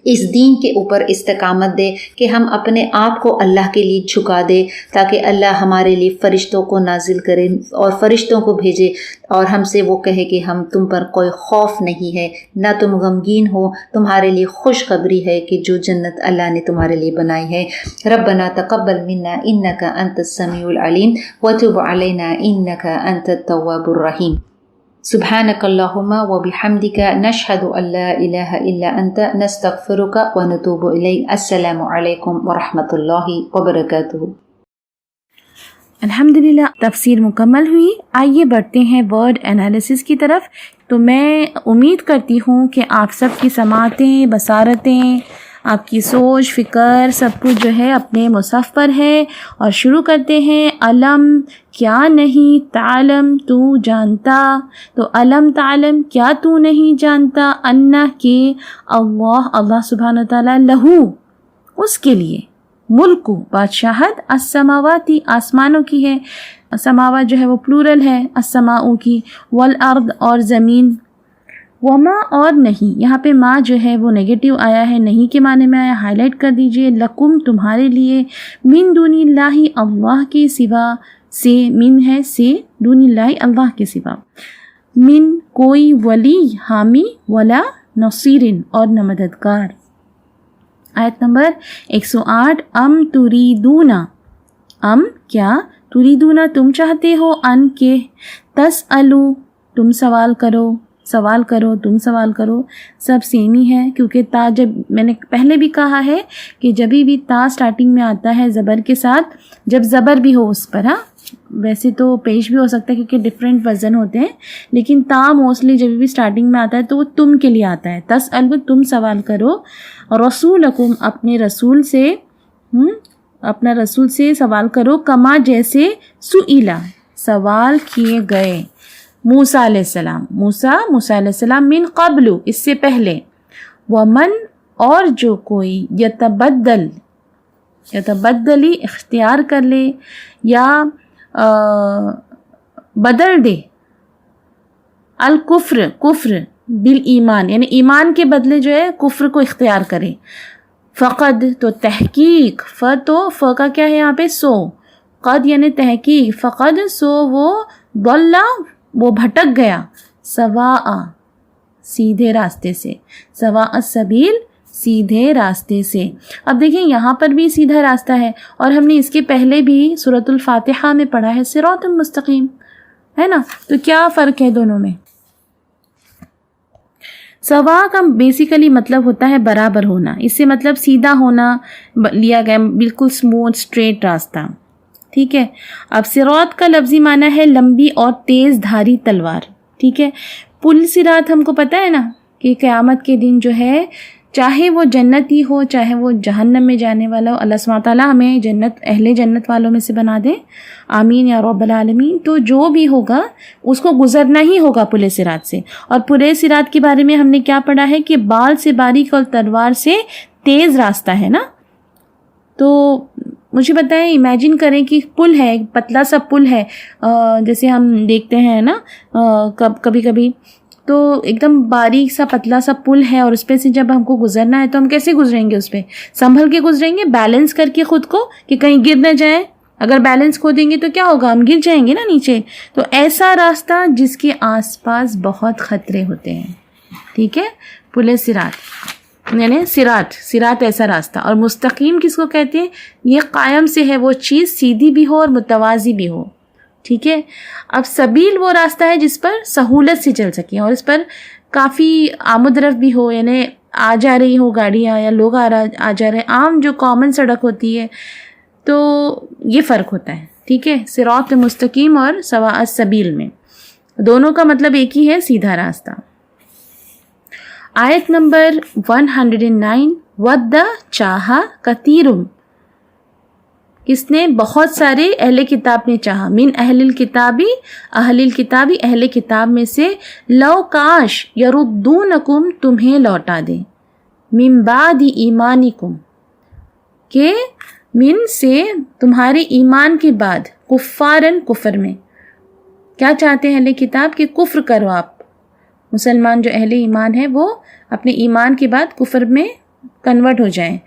اس دین کے اوپر استقامت دے، کہ ہم اپنے آپ کو اللہ کے لیے جھکا دے، تاکہ اللہ ہمارے لیے فرشتوں کو نازل کرے اور فرشتوں کو بھیجے اور ہم سے وہ کہے کہ ہم تم پر کوئی خوف نہیں ہے، نہ تم غمگین ہو، تمہارے لیے خوشخبری ہے کہ جو جنت اللہ نے تمہارے لیے بنائی ہے۔ ربنا تقبل منا انک انت السمیع العلیم وتب علینا انک انت التواب الرحیم۔ سبحانك اللهم وبحمدك نشهد أن لا إله إلا أنت نستغفرك ونتوب إليك۔ السلام عليكم ورحمة الله وبركاته۔ الحمدللہ تفسیر مکمل ہوئی، آئیے بڑھتے ہیں ورڈ انالیسس کی طرف۔ تو میں امید کرتی ہوں کہ آپ سب کی سماعتیں، بصارتیں، آپ کی سوچ، فکر، سب کچھ جو ہے اپنے مصحف پر ہے، اور شروع کرتے ہیں۔ علم کیا نہیں تعلم، تو جانتا، تو علم تعلم کیا تو نہیں جانتا، انہ کہ اللہ سبحانہ وتعالیٰ لہو اس کے لیے، ملک بادشاہت، السماواتی آسمانوں کی ہے، سماوات جو ہے وہ پلورل ہے السماؤں کی، والارض اور زمین، وما اور نہیں، یہاں پہ ما جو ہے وہ نیگیٹو آیا ہے، نہیں کے معنی میں آیا، ہائی لائٹ کر دیجئے، لکم تمہارے لیے، من دون اللہ اللہ کے سوا، سے من ہے سے، دون اللہ اللہ کے سوا، من کوئی ولی حامی، ولا نصیر اور نہ مددگار، آیت نمبر 108 ام تریدونا، ام کیا، تریدونا تم چاہتے ہو، ان کے، تسألو تم سوال کرو، سوال کرو، تم سوال کرو، سب سیم ہی ہے کیونکہ تا، جب میں نے پہلے بھی کہا ہے کہ جب بھی تا سٹارٹنگ میں آتا ہے زبر کے ساتھ، جب زبر بھی ہو اس پر، ہاں ویسے تو پیش بھی ہو سکتا ہے کیونکہ ڈفرینٹ وزن ہوتے ہیں، لیکن تا موسٹلی جب بھی سٹارٹنگ میں آتا ہے تو وہ تم کے لیے آتا ہے. تسألو تم سوال کرو، رسولکم اپنے رسول سے، اپنا رسول سے سوال کرو، کما جیسے سئیلا سوال کیے گئے موسیٰ علیہ السلام، موسیٰ علیہ السلام، من قبل اس سے پہلے، ومن اور جو کوئی، یتبدلی اختیار کر لے یا بدل دے، الکفر کفر بالایمان یعنی ایمان کے بدلے جو ہے کفر کو اختیار کرے، فقد تو تحقیق، ف کا کیا ہے یہاں پہ، سو، قد یعنی تحقیق، فقد سو وہ، ضل وہ بھٹک گیا، سواء سیدھے راستے سے، سواء السبیل سیدھے راستے سے. اب دیکھیں یہاں پر بھی سیدھا راستہ ہے، اور ہم نے اس کے پہلے بھی سورۃ الفاتحہ میں پڑھا ہے صراط مستقیم، ہے نا، تو کیا فرق ہے دونوں میں؟ سوا کا بیسیکلی مطلب ہوتا ہے برابر ہونا، اس سے مطلب سیدھا ہونا لیا گیا، بالکل سموتھ اسٹریٹ راستہ، ٹھیک ہے. اب صراط کا لفظی معنی ہے لمبی اور تیز دھاری تلوار، ٹھیک ہے. پل صراط ہم کو پتہ ہے نا کہ قیامت کے دن جو ہے، چاہے وہ جنتی ہو چاہے وہ جہنم میں جانے والا ہو، اللہ سبحانہ تعالیٰ ہمیں جنت، اہل جنت والوں میں سے بنا دے، آمین یا رب العالمین. تو جو بھی ہوگا اس کو گزرنا ہی ہوگا پل صراط سے. اور پل صراط کے بارے میں ہم نے کیا پڑھا ہے کہ بال سے باریک اور تلوار سے تیز راستہ ہے نا. تو مجھے بتائیں، امیجن کریں کہ پل ہے، پتلا سا پل ہے، جیسے ہم دیکھتے ہیں نا کبھی کبھی، تو ایک دم باریک سا پتلا سا پل ہے، اور اس پہ سے جب ہم کو گزرنا ہے تو ہم کیسے گزریں گے؟ اس پہ سنبھل کے گزریں گے، بیلنس کر کے خود کو کہ کہیں گر نہ جائیں. اگر بیلنس کھو دیں گے تو کیا ہوگا؟ ہم گر جائیں گے نا نیچے. تو ایسا راستہ جس کے آس پاس بہت خطرے ہوتے ہیں، ٹھیک ہے، پل صراط یعنی صراط ایسا راستہ. اور مستقیم کس کو کہتے ہیں؟ یہ قائم سے ہے وہ چیز، سیدھی بھی ہو اور متوازی بھی ہو، ٹھیک ہے. اب سبیل وہ راستہ ہے جس پر سہولت سے چل سکیں اور اس پر کافی آمد رفت بھی ہو، یعنی آ جا رہی ہو گاڑیاں یا لوگ آ جا رہے ہیں، عام جو کامن سڑک ہوتی ہے. تو یہ فرق ہوتا ہے، ٹھیک ہے، صراط مستقیم اور سواء السبیل میں دونوں کا مطلب ایک ہی ہے، سیدھا راستہ. آیت نمبر 109 ود چاہا کثیرم، کس نے؟ بہت سارے اہل کتاب نے چاہا، من اہل الکتابی اہل کتاب میں سے، لو کاش یردونکم تمہیں لوٹا دیں، من بعد ایمانکم کہ من سے تمہارے ایمان کے بعد، کفارن کفر میں. کیا چاہتے ہیں اہل کتاب؟ کہ کفر کرو آپ، مسلمان جو اہل ایمان ہے وہ اپنے ایمان کے بعد کفر میں کنورٹ ہو جائیں.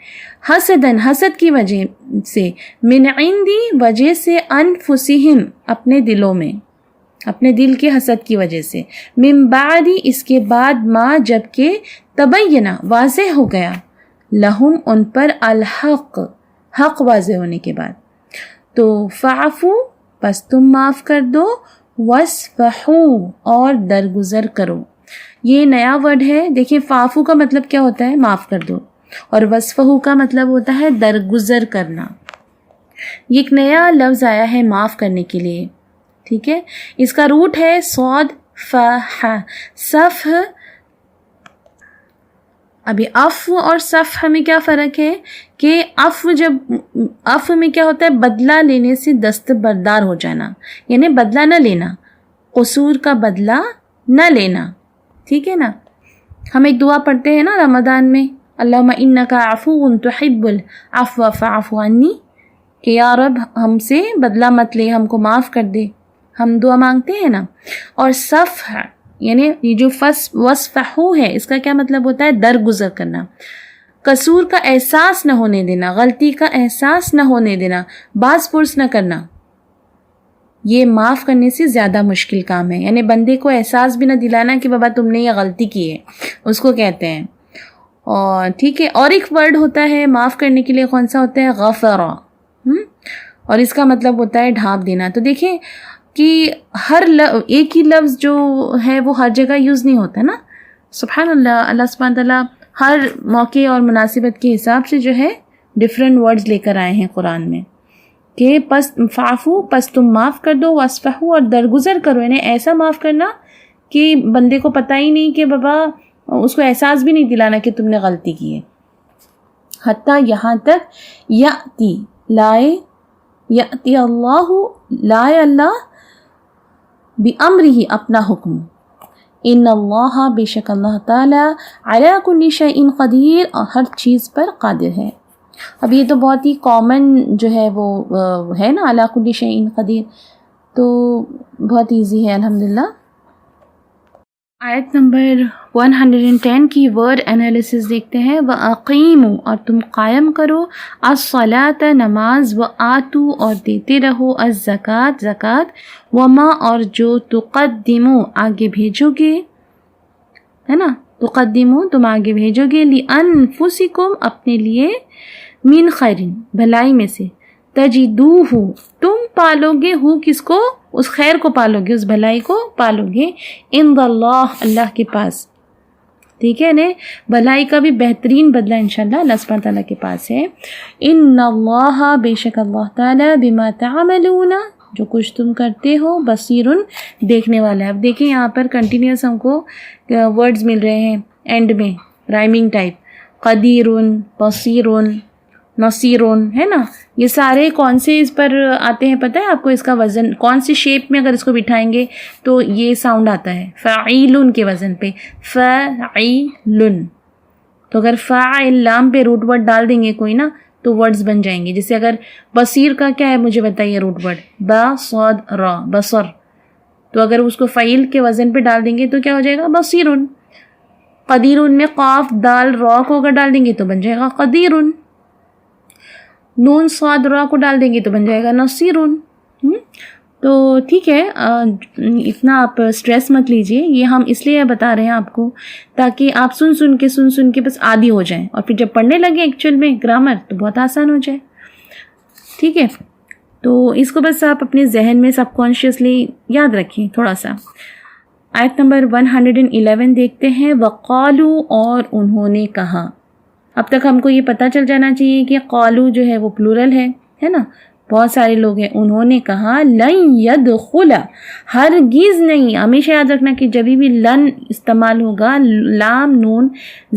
حسدن حسد کی وجہ سے، من عندی وجہ سے، انفسہم اپنے دلوں میں، اپنے دل کے حسد کی وجہ سے، من بعد اس کے بعد، ما جب کہ، تبینہ واضح ہو گیا، لہم ان پر، الحق حق واضح ہونے کے بعد. تو فعفو پس تم معاف کر دو، وصفحو اور درگزر کرو. یہ نیا ورڈ ہے، دیکھیں فعفو کا مطلب کیا ہوتا ہے؟ معاف کر دو، اور وصفحو کا مطلب ہوتا ہے درگزر کرنا. یہ ایک نیا لفظ آیا ہے معاف کرنے کے لیے، ٹھیک ہے. اس کا روٹ ہے صاد فح، صفح. ابھی عفو اور صفح میں کیا فرق ہے کہ عفو میں کیا ہوتا ہے؟ بدلہ لینے سے دستبردار ہو جانا، یعنی بدلہ نہ لینا، قصور کا بدلہ نہ لینا، ٹھیک ہے نا. ہم ایک دعا پڑھتے ہیں نا رمضان میں، اللہم انک عفو تحب العفو فاعف عنی، کہ یا رب ہم سے بدلہ مت لے، ہم کو معاف کر دے، ہم دعا مانگتے ہیں نا. اور صفح یعنی یہ جو وصفحو ہے، اس کا کیا مطلب ہوتا ہے؟ درگزر کرنا، قصور کا احساس نہ ہونے دینا، غلطی کا احساس نہ ہونے دینا، باز پرس نہ کرنا. یہ معاف کرنے سے زیادہ مشکل کام ہے، یعنی بندے کو احساس بھی نہ دلانا کہ بابا تم نے یہ غلطی کی ہے، اس کو کہتے ہیں. اور ٹھیک ہے، اور ایک ورڈ ہوتا ہے معاف کرنے کے لیے، کون سا ہوتا ہے؟ غفرا، اور اس کا مطلب ہوتا ہے ڈھانپ دینا. تو دیکھیں کہ ہر ایک ہی لفظ جو ہے وہ ہر جگہ یوز نہیں ہوتا نا. سبحان اللہ، اللہ سبحانہ تعالیٰ ہر موقع اور مناسبت کے حساب سے جو ہے ڈفرینٹ ورڈز لے کر آئے ہیں قرآن میں، کہ پس فعفو، پس تم معاف کر دو، واسفحو، اور درگزر کرو، یعنی ایسا معاف کرنا کہ بندے کو پتہ ہی نہیں، کہ بابا اس کو احساس بھی نہیں دلانا کہ تم نے غلطی کی ہے. حتیٰ یہاں تک یاتی، لائے، یاتی اللہ، لائے اللہ، بِأَمْرِهِ، اپنا حکم. ان اللہ، بے شک اللہ تعالیٰ، علی کل شیء قدیر، اور ہر چیز پر قادر ہے. اب یہ تو بہت ہی کامن جو ہے وہ ہے نا، علی کل شیء قدیر، تو بہت ایزی ہے الحمدللہ. آیت نمبر 110 کی ورڈ انالیسس دیکھتے ہیں. وَأَقِیمُوا، اور تم قائم کرو، الصَّلَاةَ، نماز، وَآتُوا، اور دیتے رہو، الزکوٰۃ، زکوٰۃ، وَمَا، اور جو، تُقَدِّمُوا، آگے بھیجو گے، ہے نا، تُقَدِّمُوا، تم آگے بھیجو گے، لِأَنفُسِکُم، اپنے لیے، من خیرٍ، بھلائی میں سے، تجدوہ، تم پالو گے، ہو کس کو؟ اس خیر کو پالو گے، اس بھلائی کو پالو گے، عند اللہ، اللہ کے پاس. ٹھیک ہے نا، بھلائی کا بھی بہترین بدلہ انشاءاللہ اللہ سبحانہ تعالیٰ کے پاس ہے. ان اللہ، بے شک اللہ تعالیٰ، بما تعملون، جو کچھ تم کرتے ہو، بصیرن، دیکھنے والا ہے. اب دیکھیں یہاں پر کنٹینیوس ہم کو ورڈز مل رہے ہیں اینڈ میں، رائمنگ ٹائپ، قدیرن، بصیرن، نصیرون، ہے نا. یہ سارے کون سے اس پر آتے ہیں پتہ ہے آپ کو؟ اس کا وزن کون سی شیپ میں اگر اس کو بٹھائیں گے تو یہ ساؤنڈ آتا ہے، فعیلن کے وزن پہ، فعیلن. تو اگر فاعل لام پہ روٹ ورڈ ڈال دیں گے کوئی نا تو ورڈز بن جائیں گے. جیسے اگر بصیر کا کیا ہے مجھے بتائیے روٹ ورڈ؟ با صاد را، بصر. تو اگر اس کو فعیل کے وزن پہ ڈال دیں گے تو کیا ہو جائے گا؟ بصیرن. قدیرن میں قاف دال را کو اگر ڈال دیں گے تو بن جائے گا قدیرن. نون صاد را کو ڈال دیں گے تو بن جائے گا نصیرن. تو ٹھیک ہے، اتنا آپ سٹریس مت لیجئے، یہ ہم اس لیے بتا رہے ہیں آپ کو تاکہ آپ سن کے بس عادی ہو جائیں، اور پھر جب پڑھنے لگیں ایکچوئل میں گرامر تو بہت آسان ہو جائے. ٹھیک ہے، تو اس کو بس آپ اپنے ذہن میں سب کانشیسلی یاد رکھیں تھوڑا سا. آیت نمبر 111 دیکھتے ہیں. وقالو، اور انہوں نے کہا. اب تک ہم کو یہ پتہ چل جانا چاہیے کہ قالو جو ہے وہ پلورل ہے نا، بہت سارے لوگ ہیں. انہوں نے کہا، لن يدخل، ہرگز نہیں. ہمیشہ یاد رکھنا کہ جب بھی لن استعمال ہوگا، لام نون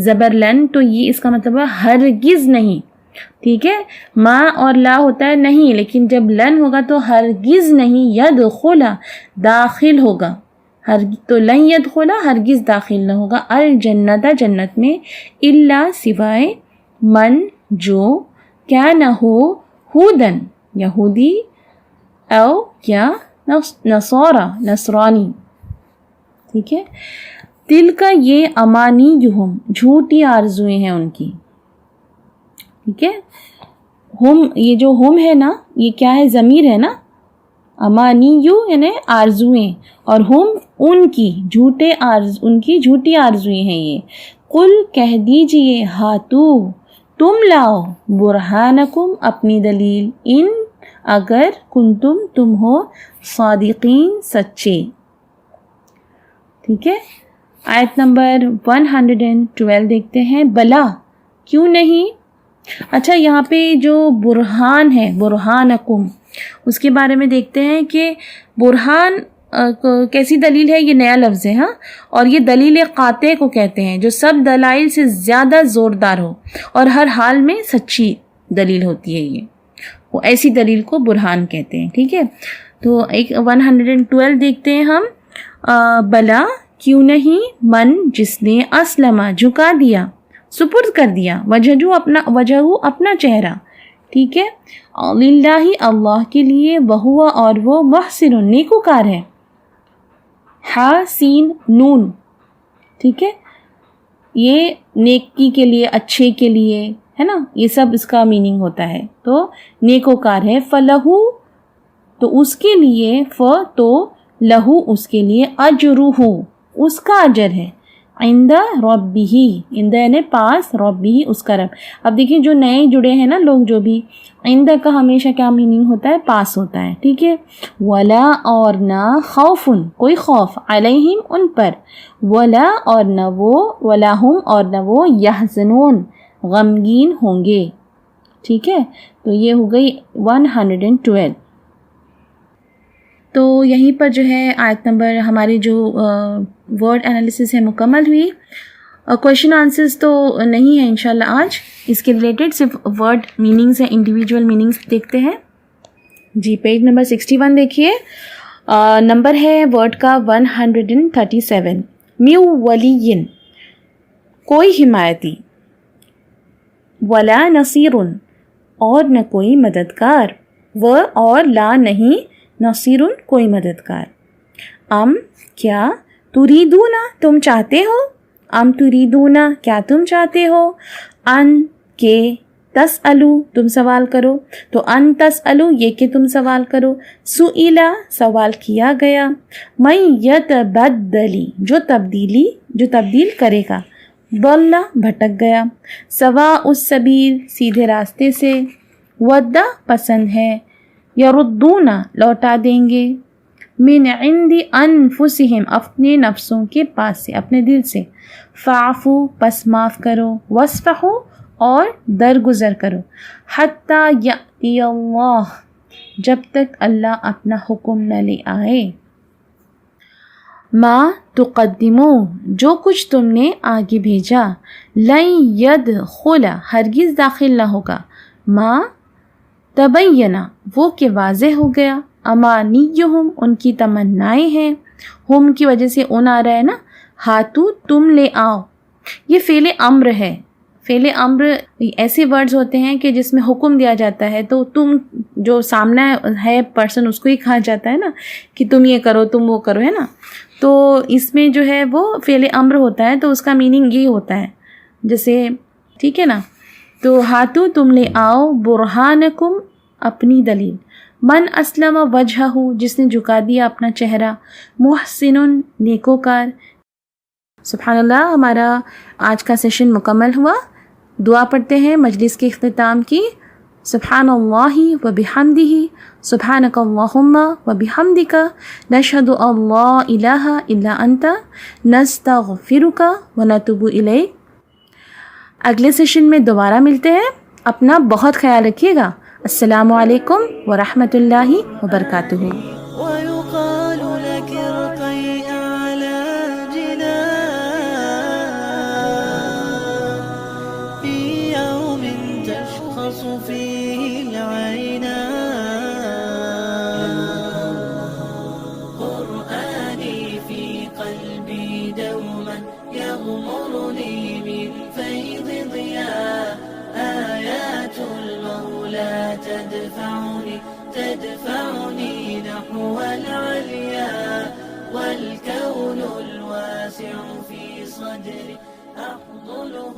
زبر لن، تو یہ اس کا مطلب ہے ہرگز نہیں. ٹھیک ہے، ما اور لا ہوتا ہے نہیں، لیکن جب لن ہوگا تو ہرگز نہیں، يدخل، داخل ہوگا. تو لن يدخل، ہرگز داخل نہ ہوگا، الجنت، جنت میں، الا، سوائے، من، جو، کیا نہ ہو، ہودن، یہودی، او کیا، نصارا، نصرانی. ٹھیک ہے، دل کا یہ امانیہم، جھوٹی آرزویں ہیں ان کی. ٹھیک ہے، ہم، یہ جو ہم ہے نا یہ کیا ہے؟ ضمیر ہے نا. امانیو یعنی آرزویں، اور ہم ان کی جھوٹی آرزویں ہیں یہ. قل، کہہ دیجئے، ہاتو، تم لاؤ، برہانکم، اپنی دلیل، ان، اگر، کنتم، تم ہو، صادقین، سچے. ٹھیک ہے، آیت نمبر 112 دیکھتے ہیں. بلا، کیوں نہیں. اچھا، یہاں پہ جو برہان ہے، برہانکم، اس کے بارے میں دیکھتے ہیں کہ برہان کیسی دلیل ہے. یہ نیا لفظ ہے، ہاں، اور یہ دلیل قاطع کو کہتے ہیں جو سب دلائل سے زیادہ زوردار ہو اور ہر حال میں سچی دلیل ہوتی ہے. یہ وہ ایسی دلیل کو برہان کہتے ہیں. ٹھیک ہے، تو ایک 112 دیکھتے ہیں ہم. بلا، کیوں نہیں، من، جس نے، اسلمہ، جھکا دیا، سپرد کر دیا، وجہ اپنا چہرہ. ٹھیک ہے، للہ، اللہ کے لیے، وہوا، اور وہ، محسن، نیکوکار ہے. سین نون. ٹھیک ہے، یہ نیکی کے لیے، اچھے کے لیے، ہے نا، یہ سب اس کا میننگ ہوتا ہے. تو نیکوکار ہے. فلہو، تو اس کے لیے، تو لہو، اس کے لیے، اجرہ، اس کا اجر ہے. عند ربہ، عند یعنی پاس، ربہ اس کا رب. اب دیکھیں جو نئے جڑے ہیں نا لوگ، جو بھی عند کا ہمیشہ کیا میننگ ہوتا ہے؟ پاس ہوتا ہے. ٹھیک ہے. ولا اور نہ، خوف کوئی خوف، علیہم ان پر، ولا اور نہ وہ، ولا ہم اور نہ وہ، یحزنون غمگین ہوں گے. ٹھیک ہے. تو یہ ہو گئی 112. تو یہیں پر جو ہے آیت نمبر ہماری جو ورڈ انالیسس ہے مکمل ہوئی. کویشچن آنسرز تو نہیں ہے انشاءاللہ آج، اس کے ریلیٹڈ صرف ورڈ میننگز ہیں، انڈیویجول میننگز دیکھتے ہیں. جی پیج نمبر 61 دیکھیے. نمبر ہے ورڈ کا 137. میو ولین کوئی حمایتی، ولا نصیر اور نہ کوئی مددگار، و اور لا نہیں، نصیر کوئی مددگار. ام کیا، تریدون تم چاہتے ہو، ام تریدون کیا تم چاہتے ہو، ان کے، تسألو تم سوال کرو، تو ان تسألو یہ کہ تم سوال کرو، سئلا سوال کیا گیا، من یتبدلی جو تبدیل کرے گا، ضل بھٹک گیا، سواء السبیل سیدھے راستے سے، ود پسند ہے، یردون لوٹا دیں گے، من عند انفسہم اپنے نفسوں کے پاس سے، اپنے دل سے، فاعفو پس معاف کرو، واصفحوا اور درگزر کرو، حتی یأتی اللہ جب تک اللہ اپنا حکم نہ لے آئے. ما تقدمو جو کچھ تم نے آگے بھیجا، لن یدخل ہرگز داخل نہ ہوگا، ما تبینہ وہ کہ واضح ہو گیا، امانیہم ان کی تمنائیں ہیں، ہم کی وجہ سے ان آ رہا ہے نا، ہاتو تم لے آؤ. یہ فعل امر ہے. فعل امر ایسے ورڈز ہوتے ہیں کہ جس میں حکم دیا جاتا ہے، تو تم جو سامنا ہے پرسن اس کو ہی کہا جاتا ہے نا کہ تم یہ کرو، تم وہ کرو، ہے نا. تو اس میں جو ہے وہ فعل امر ہوتا ہے، تو اس کا میننگ یہ ہوتا ہے جیسے، ٹھیک ہے نا. تو ہاتو تم لے آؤ، برہانکم اپنی دلیل، من اسلم وجہہ جس نے جھکا دیا اپنا چہرہ، محسن نیکوکار. سبحان اللہ. ہمارا آج کا سیشن مکمل ہوا. دعا پڑھتے ہیں مجلس کے اختتام کی. سبحان اللہ و بحمدہ، سبحانک اللہم و بحمدک، نشہد ان لا الہ الا انت، نستغفرک و نتوب الیک. اگلے سیشن میں دوبارہ ملتے ہیں. اپنا بہت خیال رکھیے گا. السلام علیکم ورحمۃ اللہ وبرکاتہ. ويقال لك ارقي أعلى جنان في يوم تشخص فيه العينان، قرآني في قلبي دوما يغمرني من فيض ضياء، آيات المولى تدفعني نحو العليا، والكون الواسع في صدري أحضنه